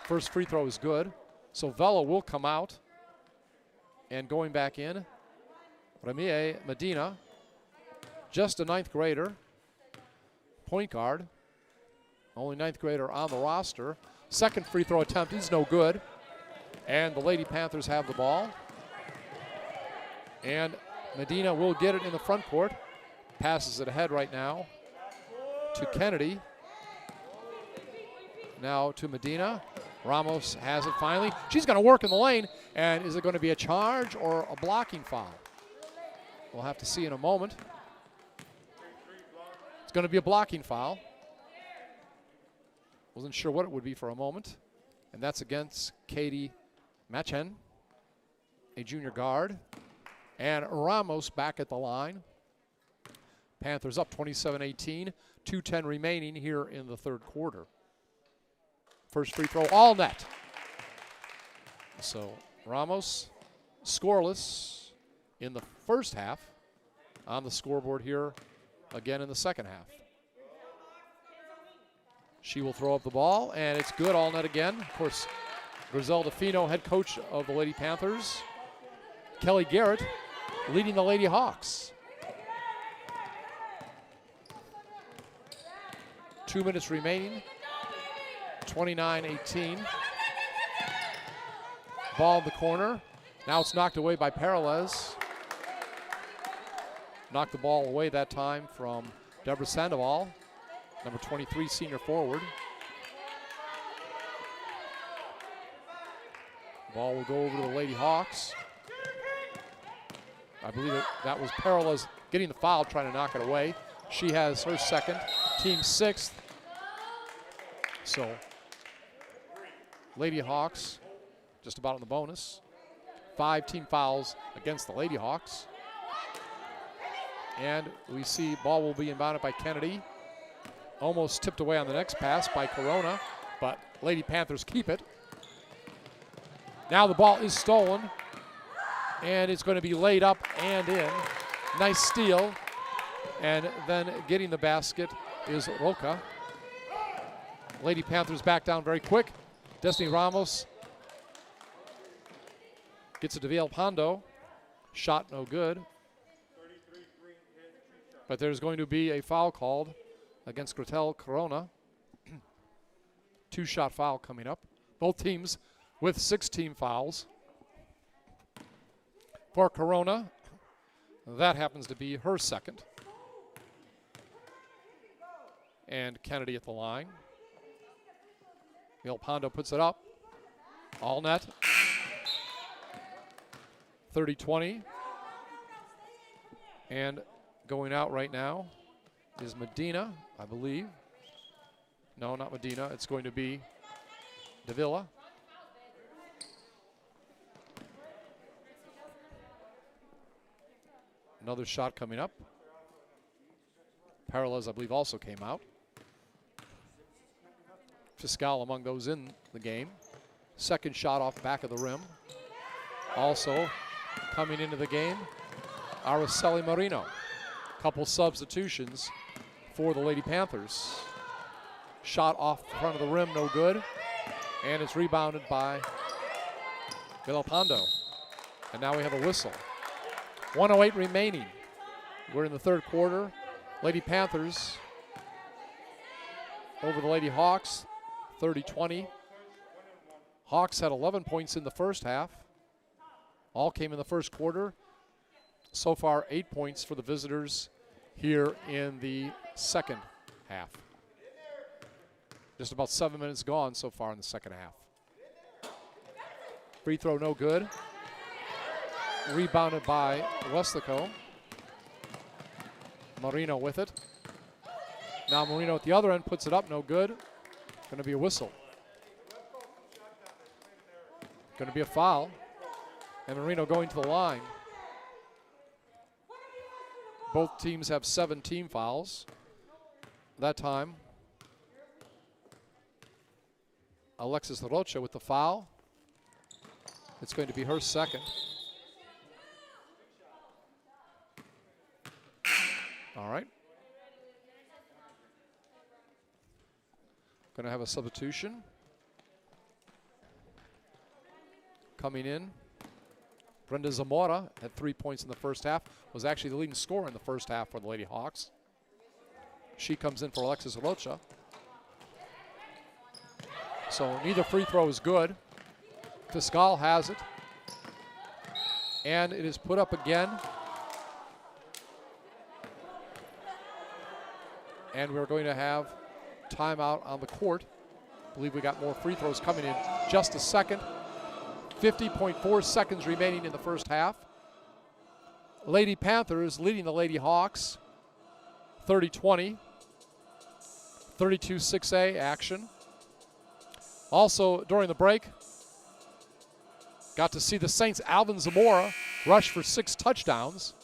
First free throw is good, so Vella will come out. And going back in, Ramie Medina, just a 9th grader, point guard. Only 9th grader on the roster. Second free throw attempt is no good. And the Lady Panthers have the ball. And Medina will get it in the front court. Passes it ahead right now to Kennedy. Now to Medina. Ramos has it finally. She's going to work in the lane. And is it going to be a charge or a blocking foul? We'll have to see in a moment. It's going to be a blocking foul. Wasn't sure what it would be for a moment. And that's against Katie Machen, a junior guard. And Ramos back at the line. Panthers up 27-18, 2:10 remaining here in the third quarter. First free throw, all net. So Ramos scoreless in the first half. On the scoreboard here again in the second half. She will throw up the ball, and it's good, all net again. Of course, Griselda Fino, head coach of the Lady Panthers. Kelly Garrett leading the Lady Hawks. 2 minutes remaining. 29-18. Ball in the corner. Now it's knocked away by Peralez. Knocked the ball away that time from Deborah Sandoval, number 23 senior forward. Ball will go over to the Lady Hawks. I believe that was Peralez getting the foul, trying to knock it away. She has her second, team 6th. So Lady Hawks just about in the bonus. 5 team fouls against the Lady Hawks. And we see ball will be inbounded by Kennedy. Almost tipped away on the next pass by Corona, but Lady Panthers keep it. Now the ball is stolen, and it's going to be laid up and in. Nice steal, and then getting the basket is Roca. Lady Panthers back down very quick. Destiny Ramos gets it to Villalpando. Shot no good. But there's going to be a foul called against Gretel Corona. 2-shot foul coming up. Both teams with 6 team fouls. For Corona, that happens to be her second. And Kennedy at the line. Villalpando puts it up. All net. 30-20. And going out right now is Medina, I believe. No, not Medina. It's going to be Davila. Another shot coming up. Parallels, I believe, also came out. Fiscal among those in the game. Second shot off back of the rim. Also coming into the game, Araceli Marino. Couple substitutions for the Lady Panthers. Shot off the front of the rim, no good. And it's rebounded by Villalpando. And now we have a whistle. 1:08 remaining. We're in the third quarter. Lady Panthers over the Lady Hawks, 30-20. Hawks had 11 points in the first half. All came in the first quarter. So far, 8 points for the visitors here in the second half. Just about 7 minutes gone so far in the second half. Free throw no good. Rebounded by Weslaco. Marino with it. Now Marino at the other end puts it up, no good. Going to be a whistle. Going to be a foul. And Marino going to the line. Both teams have 7 team fouls. That time, Alexis Rocha with the foul. It's going to be her second. All right. Going to have a substitution. Coming in, Brenda Zamora had 3 points in the first half, was actually the leading scorer in the first half for the Lady Hawks. She comes in for Alexis Rocha. So neither free throw is good. Fiscal has it. And it is put up again. And we're going to have timeout on the court. I believe we got more free throws coming in just a second. 50.4 seconds remaining in the first half. Lady Panthers leading the Lady Hawks 30-20. 32-6A action. Also during the break, got to see the Saints' Alvin Zamora rush for 6 touchdowns.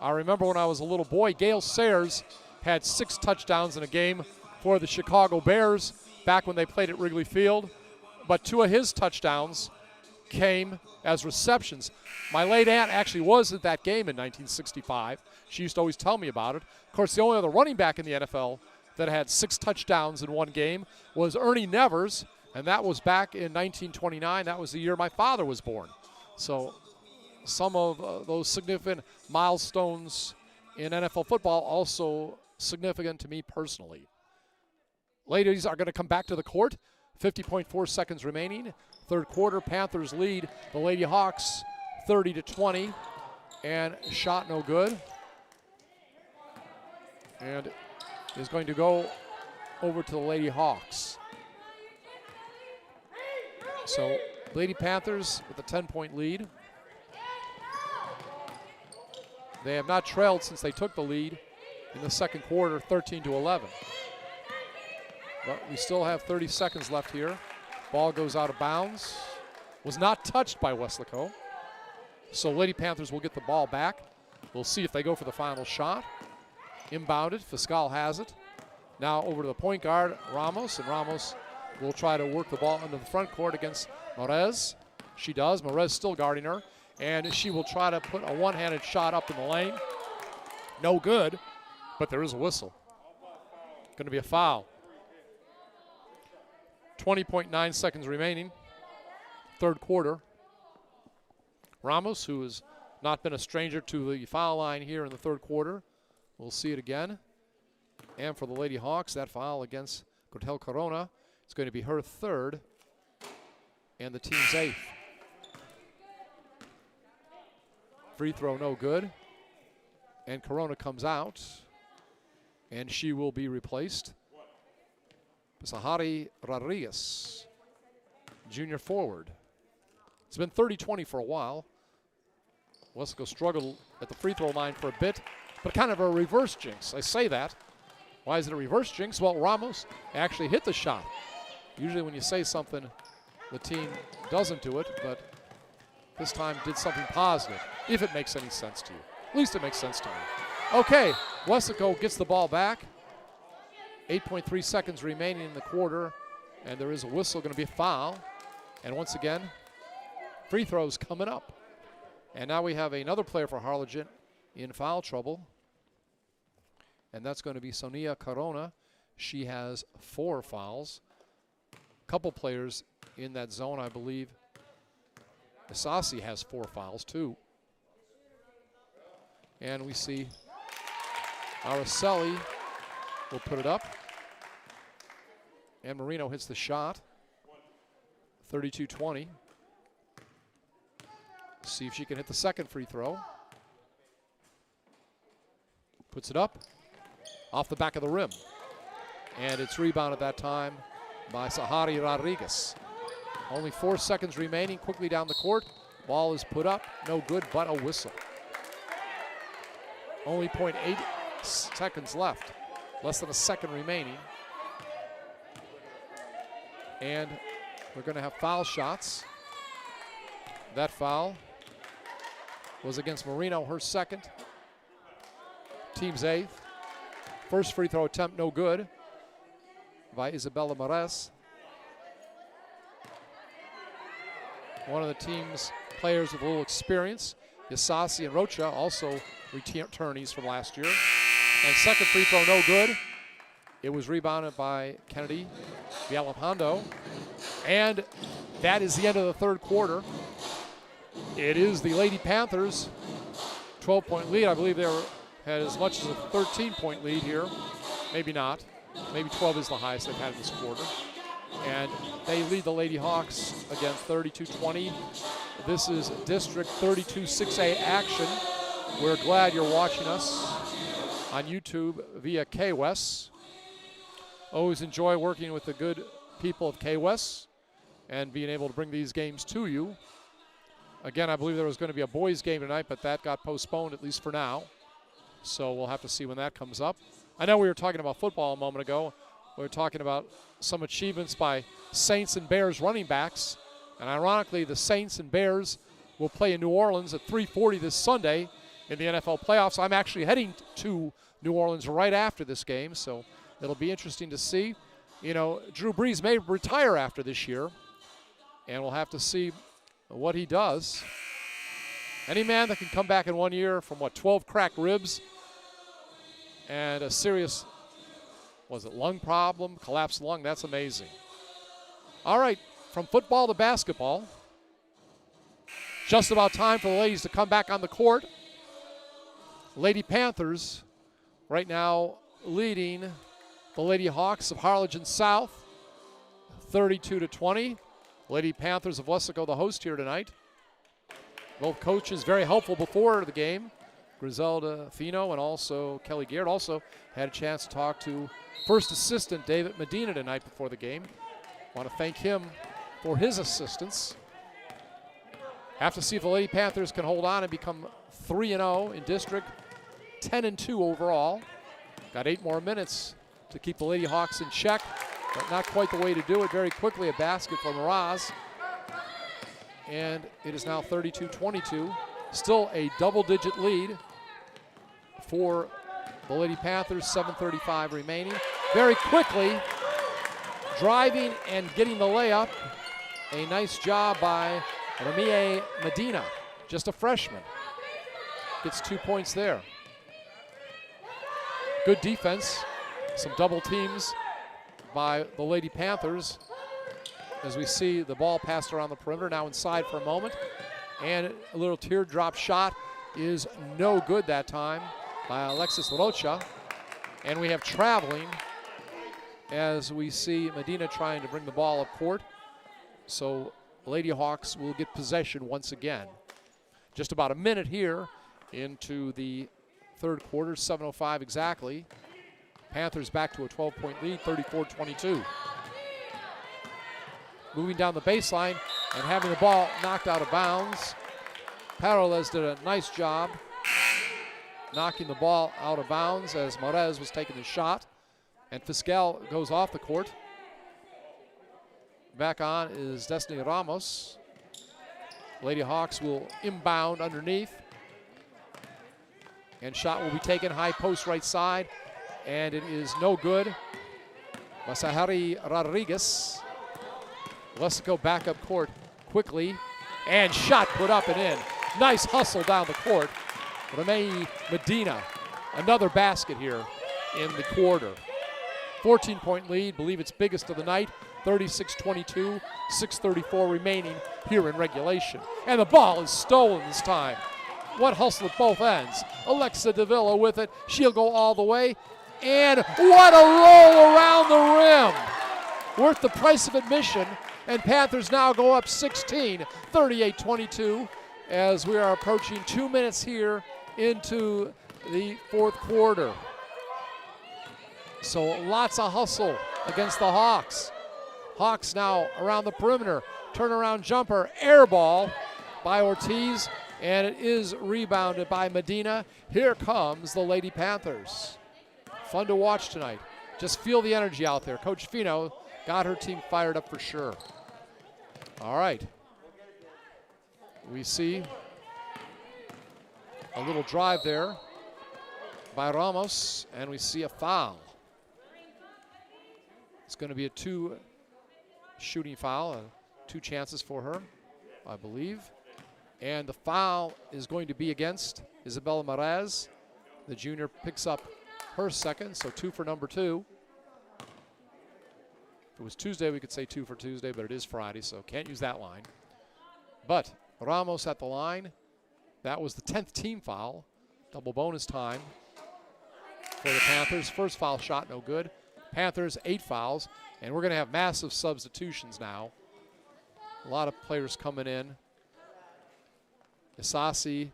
I remember when I was a little boy, Gale Sayers had 6 touchdowns in a game for the Chicago Bears back when they played at Wrigley Field. But 2 of his touchdowns came as receptions. My late aunt actually was at that game in 1965. She used to always tell me about it. Of course, the only other running back in the NFL that had 6 touchdowns in one game was Ernie Nevers, and that was back in 1929. That was the year my father was born. So some of those significant milestones in NFL football also significant to me personally. Ladies are going to come back to the court. 50.4 seconds remaining. Third quarter, Panthers lead the Lady Hawks 30-20, and shot no good. And is going to go over to the Lady Hawks. So Lady Panthers with a 10-point lead. They have not trailed since they took the lead in the second quarter, 13-11. But we still have 30 seconds left here. Ball goes out of bounds. Was not touched by Weslaco. So Lady Panthers will get the ball back. We'll see if they go for the final shot. Inbounded, Fiscal has it. Now over to the point guard, Ramos, and Ramos will try to work the ball into the front court against Morez. She does. Morez still guarding her, and she will try to put a one-handed shot up in the lane. No good, but there is a whistle. Going to be a foul. 20.9 seconds remaining, third quarter. Ramos, who has not been a stranger to the foul line here in the third quarter, we'll see it again. And for the Lady Hawks, that foul against Cortel Corona is going to be her third and the team's eighth. Free throw no good. And Corona comes out, and she will be replaced. Sahari Rodriguez, junior forward. It's been 30-20 for a while. Weslaco struggled at the free throw line for a bit, but kind of a reverse jinx. I say that. Why is it a reverse jinx? Well, Ramos actually hit the shot. Usually when you say something, the team doesn't do it, but this time did something positive, if it makes any sense to you. At least it makes sense to me. Okay, Weslaco gets the ball back. 8.3 seconds remaining in the quarter, and there is a whistle, going to be a foul. And once again, free throws coming up. And now we have another player for Harlingen in foul trouble, and that's going to be Sonia Corona. She has 4 fouls. A couple players in that zone, I believe. Isasi has 4 fouls too. And we see Araceli will put it up. And Marino hits the shot. 32-20. See if she can hit the second free throw. Puts it up. Off the back of the rim. And it's rebounded that time by Sahari Rodriguez. Only 4 seconds remaining. Quickly down the court. Ball is put up. No good, but a whistle. Only 0.8 seconds left. Less than a second remaining. And we're going to have foul shots. That foul was against Marino, her second. Team's 8th. First free throw attempt, no good, by Isabella Mares. One of the team's players with a little experience, Isasi and Rocha, also returnees from last year. And second free throw, no good. It was rebounded by Kennedy Villalpando. And that is the end of the third quarter. It is the Lady Panthers' 12-point lead. I believe they had as much as a 13-point lead here. Maybe not. Maybe 12 is the highest they've had in this quarter. And they lead the Lady Hawks again 32-20. This is District 32 6A action. We're glad you're watching us on YouTube via KWES. Always enjoy working with the good people of KWES and being able to bring these games to you. Again, I believe there was going to be a boys game tonight, but that got postponed, at least for now. So we'll have to see when that comes up. I know we were talking about football a moment ago. We were talking about some achievements by Saints and Bears running backs. And ironically, the Saints and Bears will play in New Orleans at 3:40 this Sunday in the NFL playoffs. I'm actually heading to New Orleans right after this game, so it'll be interesting to see. You know, Drew Brees may retire after this year, and we'll have to see what he does. Any man that can come back in 1 year from, 12 cracked ribs and a serious, lung problem, collapsed lung, that's amazing. All right, from football to basketball, just about time for the ladies to come back on the court. Lady Panthers right now leading the Lady Hawks of Harlingen South 32-20. Lady Panthers of Weslaco, the host here tonight. Both coaches very helpful before the game. Griselda Fino and also Kelly Garrett. Also had a chance to talk to first assistant David Medina tonight before the game. Want to thank him for his assistance. Have to see if the Lady Panthers can hold on and become 3-0 in district, 10-2 overall. Got 8 more minutes to keep the Lady Hawks in check. but not quite the way to do it. Very quickly, a basket for Miraz. And it is now 32-22. Still a double-digit lead for the Lady Panthers, 7:35 remaining. Very quickly, driving and getting the layup. A nice job by Ramie Medina, just a freshman. Gets 2 points there. Good defense. Some double teams by the Lady Panthers. As we see the ball passed around the perimeter, now inside for a moment. And a little teardrop shot is no good that time by Alexis Rocha. And we have traveling as we see Medina trying to bring the ball up court. So Lady Hawks will get possession once again. Just about a minute here into the third quarter, 7:05 exactly. Panthers back to a 12-point lead, 34-22. Moving down the baseline and having the ball knocked out of bounds. Parales did a nice job knocking the ball out of bounds as Morez was taking the shot. And Fiscal goes off the court. Back on is Destiny Ramos. Lady Hawks will inbound underneath. And shot will be taken high post right side. And it is no good. Masahari Rodriguez. Weslaco back up court quickly. And shot put up and in. Nice hustle down the court. Ramie Medina. Another basket here in the quarter. 14-point lead, believe it's biggest of the night. 36-22, 6:34 remaining here in regulation. And the ball is stolen this time. What hustle at both ends. Alexa Davila with it. She'll go all the way. And what a roll around the rim. Worth the price of admission. And Panthers now go up 16, 38-22, as we are approaching 2 minutes here into the fourth quarter. So lots of hustle against the Hawks. Hawks now around the perimeter. Turnaround jumper, air ball by Ortiz, and it is rebounded by Medina. Here comes the Lady Panthers. Fun to watch tonight. Just feel the energy out there. Coach Fino got her team fired up for sure. All right. We see a little drive there by Ramos, and we see a foul. It's going to be a two-shooting foul, 2 chances for her, I believe. And the foul is going to be against Isabella Maraz. The junior picks up her second, so 2 for number 2. If it was Tuesday, we could say 2 for Tuesday, but it is Friday, so can't use that line. But Ramos at the line. That was the 10th team foul. Double bonus time for the Panthers. First foul shot, no good. Panthers, 8 fouls, and we're going to have massive substitutions now. A lot of players coming in. Isasi,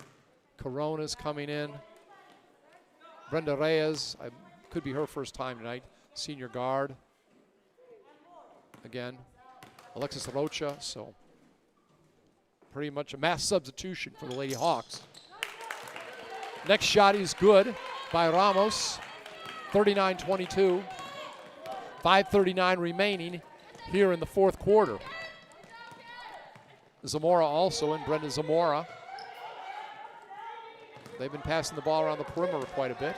Corona's coming in. Brenda Reyes, could be her first time tonight. Senior guard. Again, Alexis Rocha, so pretty much a mass substitution for the Lady Hawks. Next shot is good by Ramos, 39-22. 5:39 remaining here in the fourth quarter. Zamora also in, Brenda Zamora. They've been passing the ball around the perimeter quite a bit,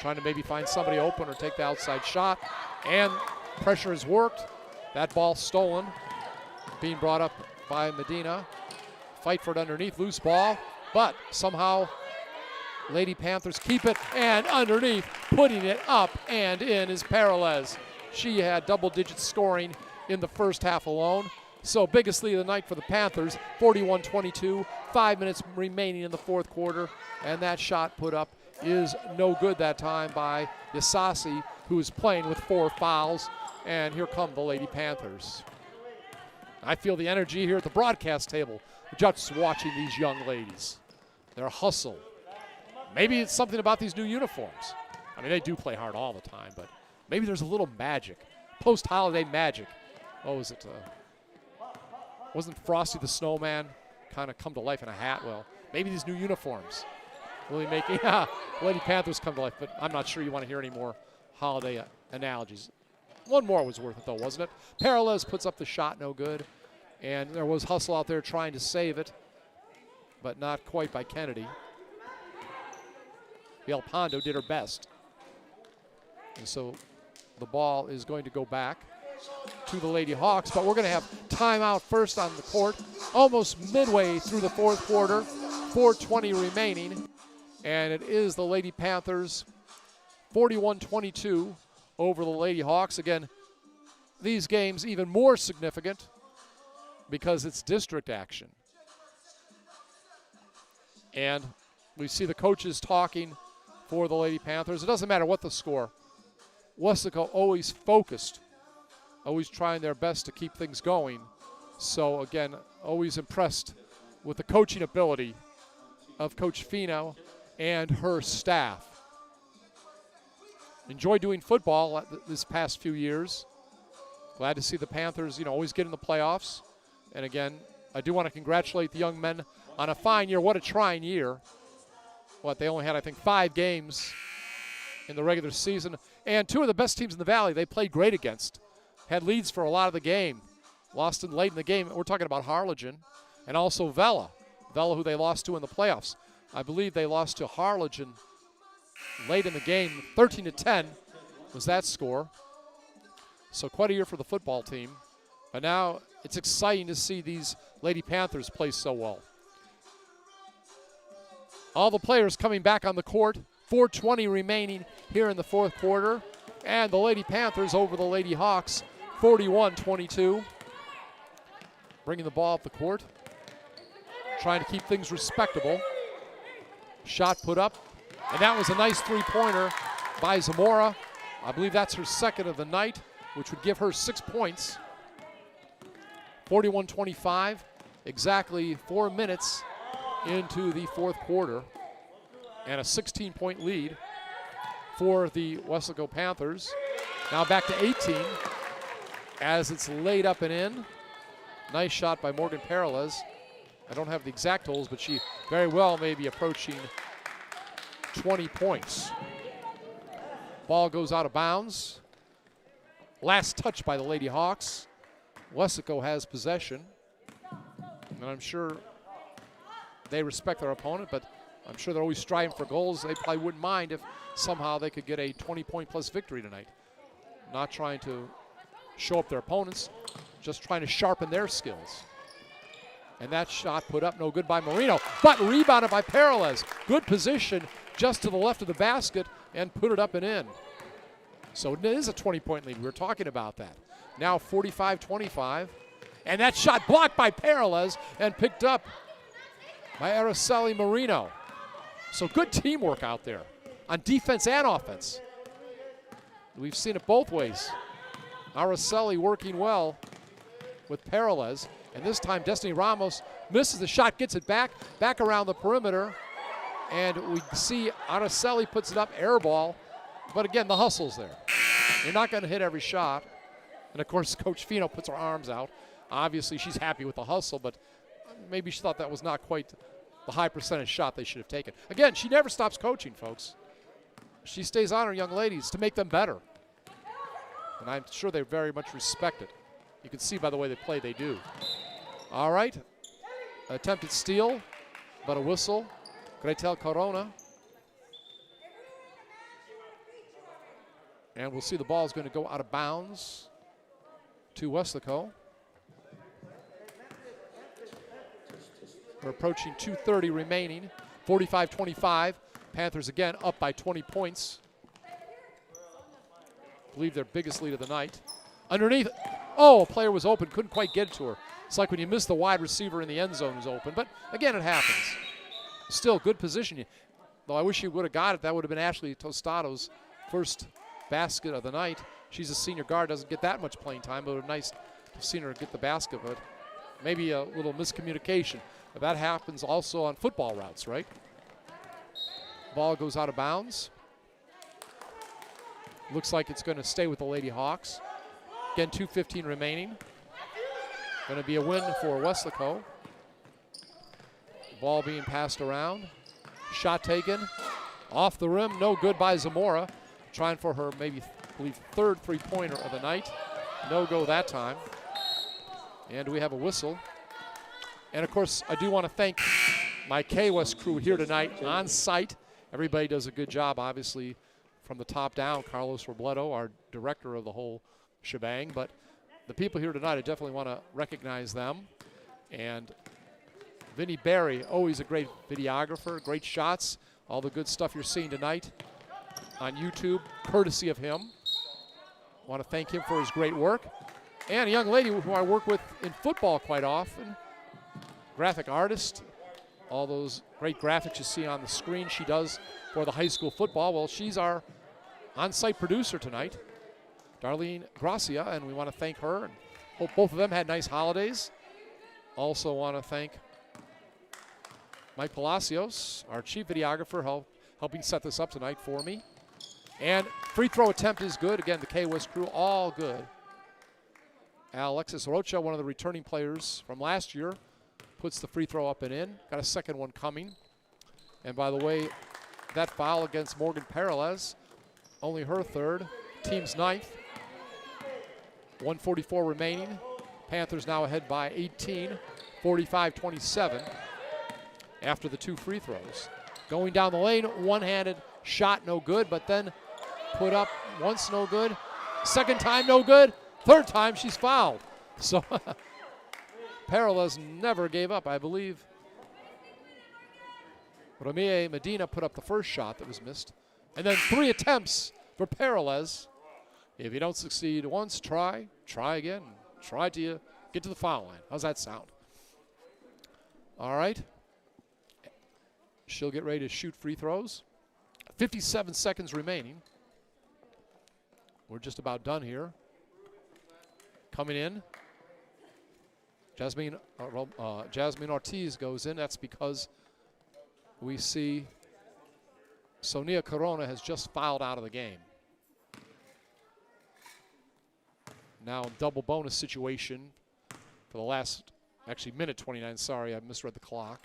trying to maybe find somebody open or take the outside shot. And pressure has worked. That ball stolen, being brought up by Medina. Fight for it underneath, loose ball, but somehow Lady Panthers keep it, and underneath, putting it up and in is Parales. She had double-digit scoring in the first half alone. So biggest lead of the night for the Panthers, 41-22, 5 minutes remaining in the fourth quarter, and that shot put up is no good that time by Isasi, who is playing with 4 fouls, and here come the Lady Panthers. I feel the energy here at the broadcast table, just watching these young ladies. Their hustle. Maybe it's something about these new uniforms. I mean, they do play hard all the time, but maybe there's a little magic, post-holiday magic. What was it? Wasn't Frosty the Snowman kind of come to life in a hat? Well, maybe these new uniforms really making Lady Panthers come to life, but I'm not sure you want to hear any more holiday analogies. One more was worth it, though, wasn't it? Peralez puts up the shot, no good. And there was hustle out there trying to save it, but not quite by Kennedy. Villalpando did her best. And so the ball is going to go back to the Lady Hawks, but we're going to have timeout first on the court, almost midway through the fourth quarter, 4:20 remaining, and it is the Lady Panthers 41-22 over the Lady Hawks. Again, these games even more significant because it's district action. And we see the coaches talking for the Lady Panthers. It doesn't matter what the score. Weslaco always focused, always trying their best to keep things going. So again, always impressed with the coaching ability of Coach Fino and her staff. Enjoyed doing football this past few years. Glad to see the Panthers, always get in the playoffs. And again, I do want to congratulate the young men on a fine year. What a trying year. They only had, I think, 5 games in the regular season. And 2 of the best teams in the Valley they played great against. Had leads for a lot of the game. Lost late in the game. We're talking about Harlingen and also Vela. Vela, who they lost to in the playoffs. I believe they lost to Harlingen late in the game. 13-10 was that score. So quite a year for the football team. But now it's exciting to see these Lady Panthers play so well. All the players coming back on the court. 4:20 remaining here in the fourth quarter. And the Lady Panthers over the Lady Hawks, 41-22. Bringing the ball up the court. Trying to keep things respectable. Shot put up. And that was a nice three-pointer by Zamora. I believe that's her second of the night, which would give her 6 points. 41-25. Exactly 4 minutes into the fourth quarter. And a 16-point lead for the Weslaco Panthers. Now back to 18 as it's laid up and in. Nice shot by Morgan Peralez. I don't have the exact totals, but she very well may be approaching 20 points. Ball goes out of bounds. Last touch by the Lady Hawks. Weslaco has possession. And I'm sure they respect their opponent, but I'm sure they're always striving for goals. They probably wouldn't mind if somehow they could get a 20-point plus victory tonight. Not trying to show up their opponents, just trying to sharpen their skills. And that shot put up no good by Marino, but rebounded by Peralez. Good position just to the left of the basket and put it up and in. So it is a 20-point lead. We were talking about that. Now 45-25. And that shot blocked by Peralez and picked up by Araceli Marino. So good teamwork out there on defense and offense. We've seen it both ways. Araceli working well with Peralez. And this time Destiny Ramos misses the shot, gets it back around the perimeter. And we see Araceli puts it up, air ball. But again, the hustle's there. You're not going to hit every shot. And of course, Coach Fino puts her arms out. Obviously, she's happy with the hustle, but maybe she thought that was not quite the high percentage shot they should have taken. Again, she never stops coaching, folks. She stays on her young ladies to make them better. And I'm sure they very much respect it. You can see by the way they play, they do. All right. Attempted steal, but a whistle. Gretel Corona. And we'll see the ball is going to go out of bounds to Weslaco. We're approaching 2:30 remaining. 45-25. Panthers again up by 20 points. I believe their biggest lead of the night. Underneath. Oh, a player was open. Couldn't quite get it to her. It's like when you miss the wide receiver in the end zone who's open. But again, it happens. Still good position. Though I wish he would have got it. That would have been Ashley Tostado's first basket of the night. She's a senior guard. Doesn't get that much playing time. But it would have been nice to have seen her get the basket. But maybe a little miscommunication. But that happens also on football routes, right? Ball goes out of bounds. Looks like it's going to stay with the Lady Hawks. Again, 2:15 remaining. Going to be a win for Weslaco. Ball being passed around. Shot taken. Off the rim, no good by Zamora. Trying for her maybe believe, third three-pointer of the night. No go that time. And we have a whistle. And, of course, I do want to thank my K-West crew here tonight on site. Everybody does a good job, obviously, from the top down. Carlos Robledo, our director of the whole shebang. But the people here tonight, I definitely want to recognize them. And Vinny Barry, always a great videographer, great shots. All the good stuff you're seeing tonight on YouTube, courtesy of him. Want to thank him for his great work. And a young lady who I work with in football quite often, graphic artist. All those great graphics you see on the screen she does for the high school football. Well, she's our on-site producer tonight, Darlene Gracia, and we want to thank her and hope both of them had nice holidays. Also want to thank Mike Palacios, our chief videographer, helping set this up tonight for me. And free throw attempt is good. Again, the K-West crew, all good. Alexis Rocha, one of the returning players from last year, puts the free throw up and in. Got a second one coming. And by the way, that foul against Morgan Peralez, only her third, team's ninth. 1:44 remaining. Panthers now ahead by 18, 45-27 after the two free throws. Going down the lane, one-handed shot, no good, but then put up once, no good. Second time, no good. Third time, she's fouled. So Peralez never gave up, I believe. Ramie Medina put up the first shot that was missed. And then 3 attempts for Peralez. If you don't succeed once, try again. Try till you get to the foul line. How's that sound? All right. She'll get ready to shoot free throws. 57 seconds remaining. We're just about done here. Coming in, Jasmine Ortiz goes in. That's because we see Sonia Corona has just fouled out of the game. Now double bonus situation for the last, actually minute 29, sorry, I misread the clock,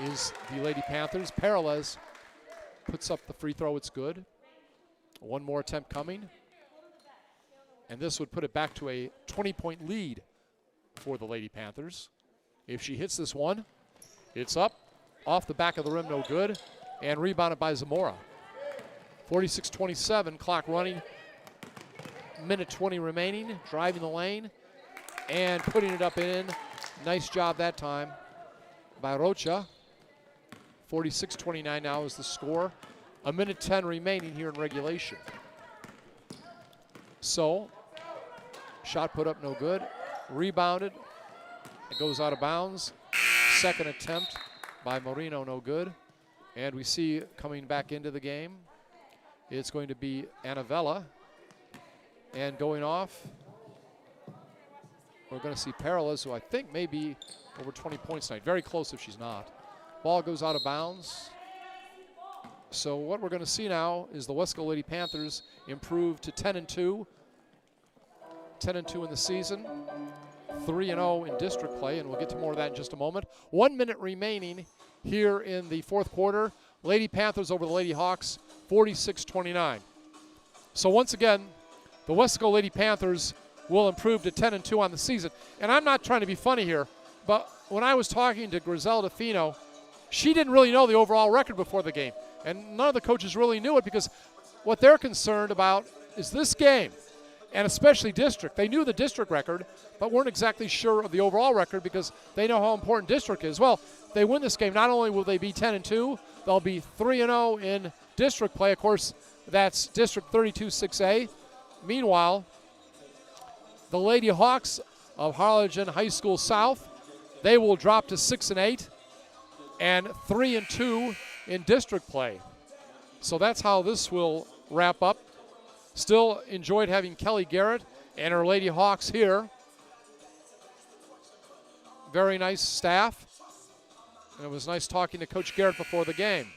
is the Lady Panthers. Peralez puts up the free throw, it's good. One more attempt coming. And this would put it back to a 20-point lead for the Lady Panthers. If she hits this one, it's up, off the back of the rim, no good, and rebounded by Zamora. 46-27, clock running. Minute 20 remaining, driving the lane and putting it up and in. Nice job that time by Rocha. 46-29 now is the score. A minute 10 remaining here in regulation. So, shot put up no good. Rebounded. It goes out of bounds. Second attempt by Moreno, no good. And we see coming back into the game, it's going to be Annavella. And going off, we're going to see Peralez, who I think may be over 20 points tonight. Very close if she's not. Ball goes out of bounds. So what we're going to see now is the Weslaco Lady Panthers improve to 10-2. 10-2 in the season. 3-0 in district play, and we'll get to more of that in just a moment. 1 minute remaining here in the fourth quarter. Lady Panthers over the Lady Hawks, 46-29. So once again, the Weslaco Lady Panthers will improve to 10-2 on the season. And I'm not trying to be funny here, but when I was talking to Griselda Fino, she didn't really know the overall record before the game. And none of the coaches really knew it because what they're concerned about is this game, and especially district. They knew the district record, but weren't exactly sure of the overall record because they know how important district is. Well, they win this game. Not only will they be 10-2, they'll be 3-0 in district play. Of course, that's District 32-6A. Meanwhile, the Lady Hawks of Harlingen High School South, they will drop to 6-8 and 3-2 in district play. So that's how this will wrap up. Still enjoyed having Kelly Garrett and her Lady Hawks here. Very nice staff. And it was nice talking to Coach Garrett before the game.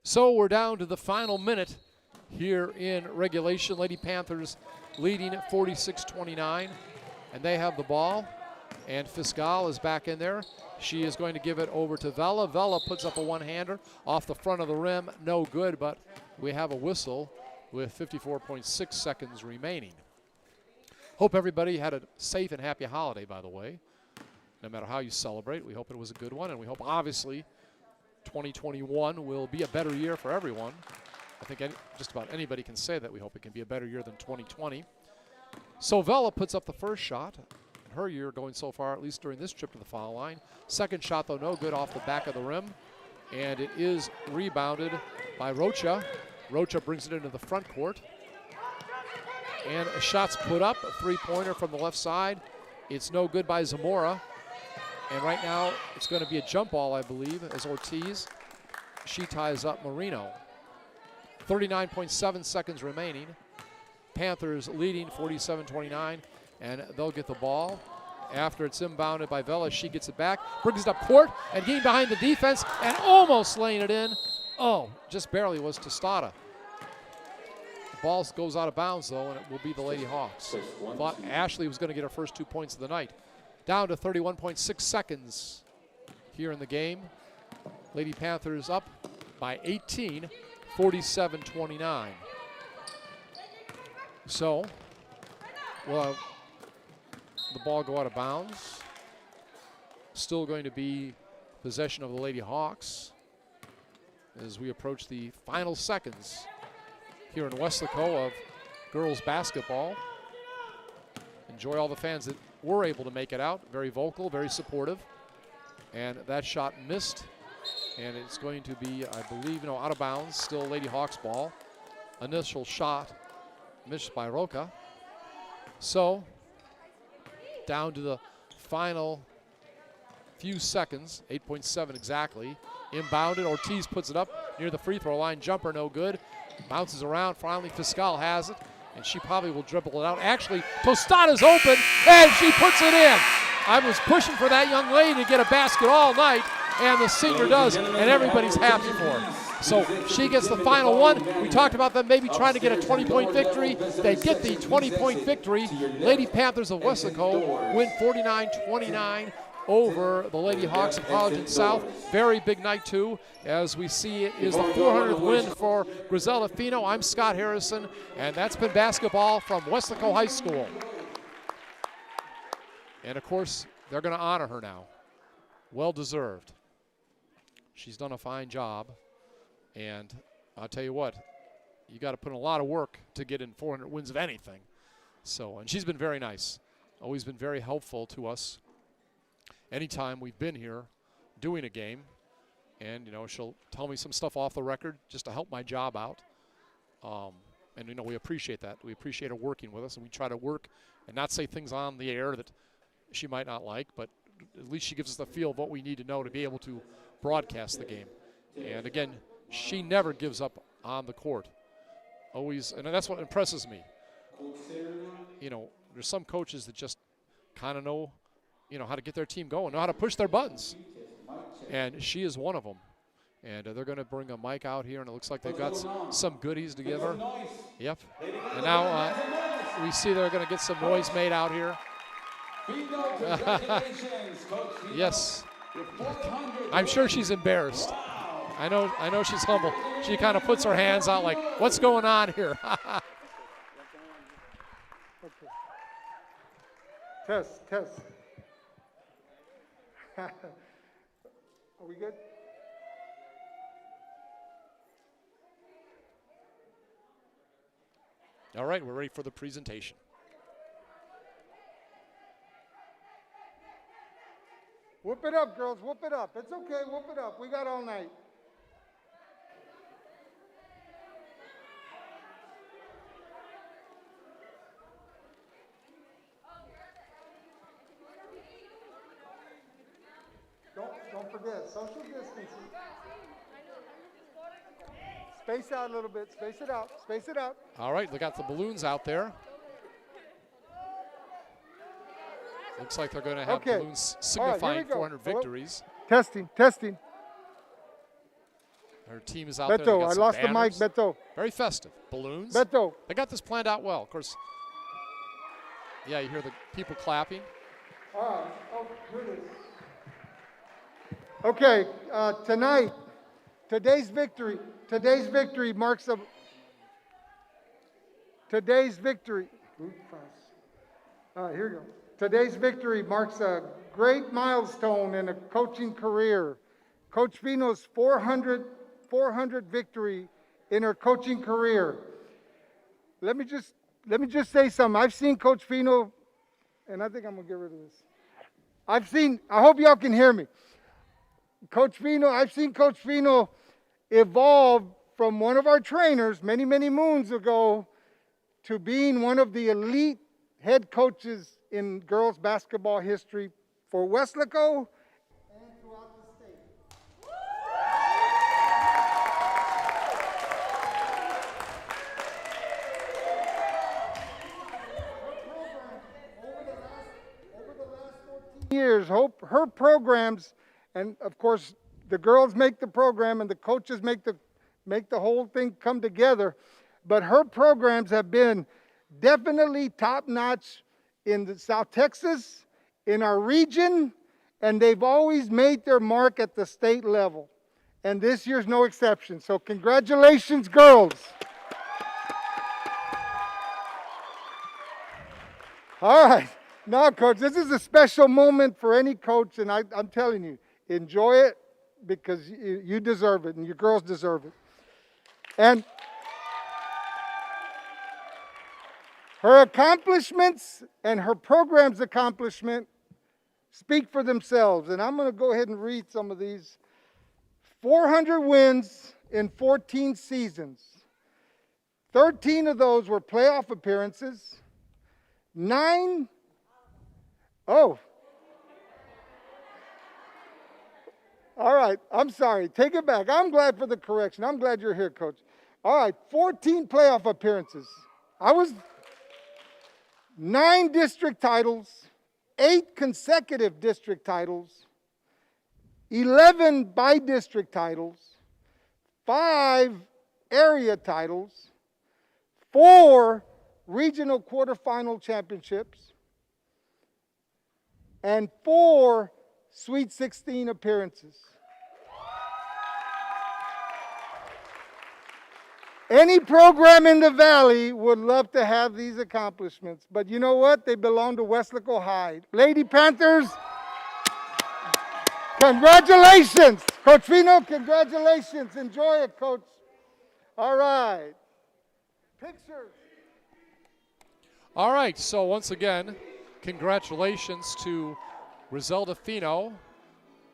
So we're down to the final minute here in regulation. Lady Panthers leading at 46-29, and they have the ball. And Fiscal is back in there. She is going to give it over to Vela. Vela puts up a one-hander off the front of the rim. No good, but we have a whistle with 54.6 seconds remaining. Hope everybody had a safe and happy holiday, by the way. No matter how you celebrate, we hope it was a good one, and we hope, obviously, 2021 will be a better year for everyone. I think just about anybody can say that. We hope it can be a better year than 2020. Sovella puts up the first shot. In her year going so far, at least during this trip to the foul line. Second shot, though, no good off the back of the rim. And it is rebounded by Rocha. Rocha brings it into the front court. And a shot's put up, a three-pointer from the left side. It's no good by Zamora. And right now, it's going to be a jump ball, I believe, as Ortiz. She ties up Marino. 39.7 seconds remaining. Panthers leading 47-29, and they'll get the ball. After it's inbounded by Vela, she gets it back, brings it up court, and getting behind the defense, and almost laying it in. Oh, just barely was Tostada. The ball goes out of bounds, though, and it will be the Lady Hawks. Thought Ashley was going to get her first 2 points of the night. Down to 31.6 seconds here in the game. Lady Panthers up by 18, 47-29. So, we'll have the ball go out of bounds. Still going to be possession of the Lady Hawks as we approach the final seconds here in Weslaco of girls basketball. Enjoy all the fans that were able to make it out. Very vocal, very supportive. And that shot missed. And it's going to be, I believe, out of bounds. Still Lady Hawks ball. Initial shot missed by Roca. So, down to the final few seconds, 8.7 exactly. Inbounded, Ortiz puts it up near the free throw line. Jumper no good. Bounces around, finally Fiscal has it. And she probably will dribble it out. Actually, Tostada's open, and she puts it in. I was pushing for that young lady to get a basket all night, and the senior does, and everybody's happy for her. So she gets the final one. We talked about them maybe trying to get a 20-point victory. They get the 20-point victory. Lady Panthers of Weslaco win 49-29 over the Lady Hawks of Harlingen South. Very big night, too, as we see it is the 400th win for Grisella Fino. I'm Scott Harrison, and that's been basketball from Weslaco High School. And, of course, they're going to honor her now. Well-deserved. She's done a fine job, and I'll tell you what, you got to put in a lot of work to get in 400 wins of anything. So, and she's been very nice, always been very helpful to us anytime we've been here doing a game. And, she'll tell me some stuff off the record just to help my job out. And, we appreciate that. We appreciate her working with us, and we try to work and not say things on the air that she might not like, but at least she gives us the feel of what we need to know to be able to broadcast the game. And, again, she never gives up on the court. Always, and that's what impresses me. There's some coaches that just kind of know how to get their team going, know how to push their buttons. And she is one of them. And they're going to bring a mic out here, and it looks like they've got some goodies to give her. Yep. And now we see they're going to get some noise made out here. Yes. I'm sure she's embarrassed. I know she's humble. She kind of puts her hands out like, what's going on here? Okay. Test. Are we good? All right, we're ready for the presentation. Whoop it up, girls. Whoop it up. It's okay. Whoop it up. We got all night. Don't forget, social distancing. Space out a little bit. Space it out. Space it out. All right, they got the balloons out there. Looks like they're going to have balloons signifying 400 victories. Testing. Her team is out there. Beto, I lost banners. The mic, Beto. Very festive. Balloons. Beto. They got this planned out well. Of course, yeah, you hear the people clapping. All right. Oh, here it is. Okay, tonight, Today's victory marks a Today's victory. All right, here we go. Today's victory marks a great milestone in a coaching career. Coach Fino's 400 victory in her coaching career. Let me just say something. I've seen Coach Fino, and I think I'm gonna get rid of this. I hope y'all can hear me. I've seen Coach Fino evolve from one of our trainers many, many moons ago to being one of the elite head coaches in girls basketball history for Weslaco and throughout the state. Over the last 14 years, her programs, and of course the girls make the program and the coaches make the whole thing come together, but her programs have been definitely top-notch in the South Texas, in our region, and they've always made their mark at the state level. And this year's no exception. So congratulations, girls. All right. Now, Coach, this is a special moment for any coach, and I'm telling you, enjoy it because you deserve it, and your girls deserve it. And her accomplishments and her program's accomplishment speak for themselves. And I'm going to go ahead and read some of these. 400 wins in 14 seasons. 13 of those were playoff appearances. 9. Oh. All right. I'm sorry. Take it back. I'm glad for the correction. I'm glad you're here, Coach. All right. 14 playoff appearances. 9 district titles, 8 consecutive district titles, 11 by-district titles, 5 area titles, 4 regional quarterfinal championships, and 4 Sweet 16 appearances. Any program in the Valley would love to have these accomplishments, but you know what? They belong to Weslaco High. Lady Panthers, congratulations. Coach Fino, congratulations. Enjoy it, Coach. All right. Pictures. All right, so once again, congratulations to Griselda Fino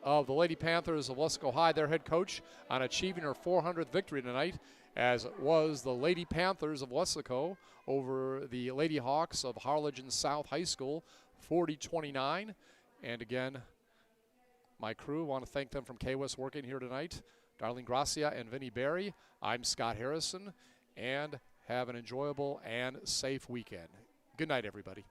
of the Lady Panthers of Weslaco High, their head coach, on achieving her 400th victory tonight, as was the Lady Panthers of Weslaco over the Lady Hawks of Harlingen South High School, 40-29. And again, my crew, want to thank them from K-West working here tonight, Darlene Gracia and Vinnie Barry. I'm Scott Harrison, and have an enjoyable and safe weekend. Good night, everybody.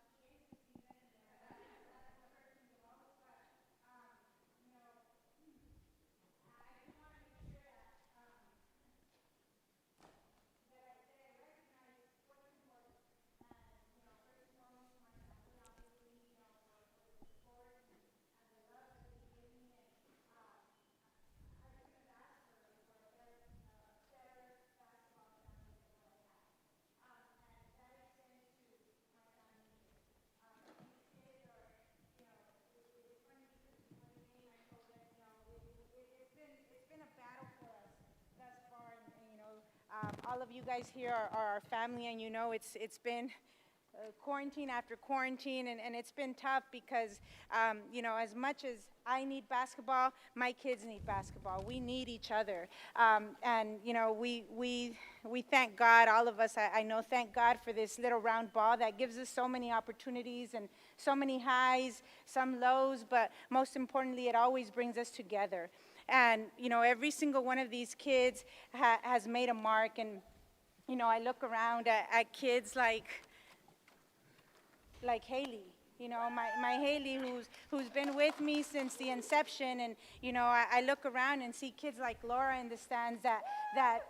All of you guys here are our family, and you know it's been quarantine after quarantine, and it's been tough because, you know, as much as I need basketball, my kids need basketball. We need each other, and you know, we thank God, all of us. I know, thank God for this little round ball that gives us so many opportunities and so many highs, some lows, but most importantly, it always brings us together. And, you know, every single one of these kids has made a mark. And, you know, I look around at kids like Haley, you know, my Haley who's been with me since the inception. And, you know, I look around and see kids like Laura in the stands that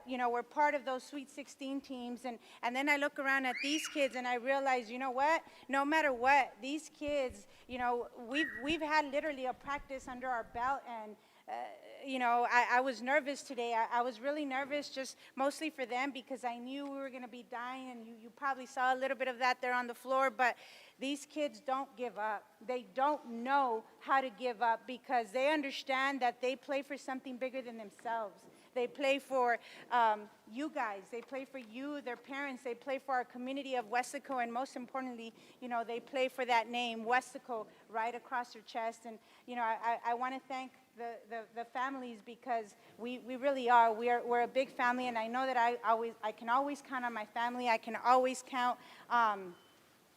you know, were part of those Sweet 16 teams. And then I look around at these kids and I realize, you know what, no matter what, these kids, you know, we've had literally a practice under our belt, and I was nervous today. I was really nervous, just mostly for them, because I knew we were going to be dying, and you probably saw a little bit of that there on the floor. But these kids don't give up. They don't know how to give up, because they understand that they play for something bigger than themselves. They play for you guys. They play for you, their parents. They play for our community of Weslaco, and most importantly, they play for that name, Weslaco, right across their chest. And I want to thank the families, because we really are. We're a big family, and I know that I can always count on my family. I can always count on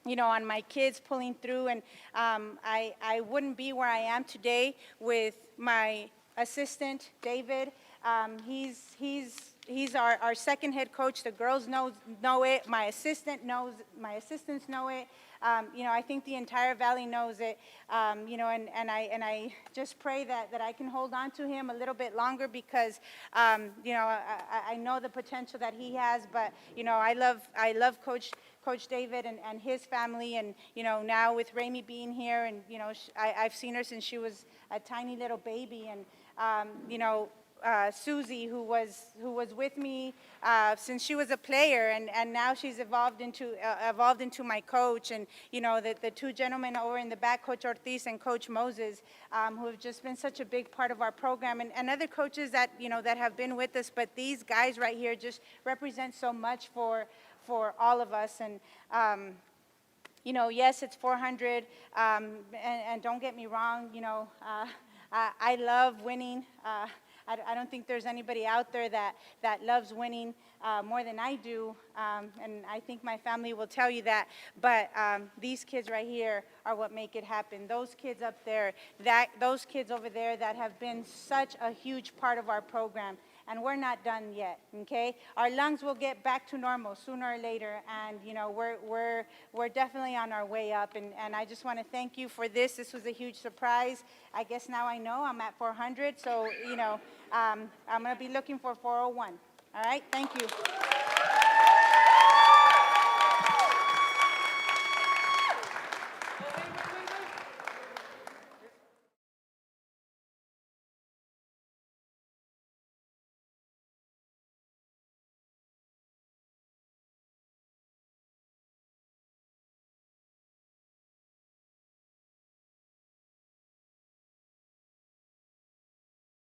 my kids pulling through, and I wouldn't be where I am today with my assistant, David. He's our second head coach. The girls know it. My assistants know it. I think the entire valley knows it. And I just pray that I can hold on to him a little bit longer, because I know the potential that he has. But I love Coach David and his family, and now with Ramey being here, and I've seen her since she was a tiny little baby, and Susie, who was with me since she was a player, and now she's evolved into my coach, and the two gentlemen over in the back, Coach Ortiz and Coach Moses, who have just been such a big part of our program, and other coaches that that have been with us. But these guys right here just represent so much for all of us. And yes, it's 400, and don't get me wrong, I love winning. I don't think there's anybody out there that loves winning more than I do, and I think my family will tell you that. But these kids right here are what make it happen. Those kids up there, those kids over there that have been such a huge part of our program. And we're not done yet, okay? Our lungs will get back to normal sooner or later, and we're definitely on our way up. And I just want to thank you for this. This was a huge surprise. I guess now I know I'm at 400, so I'm going to be looking for 401. All right, thank you.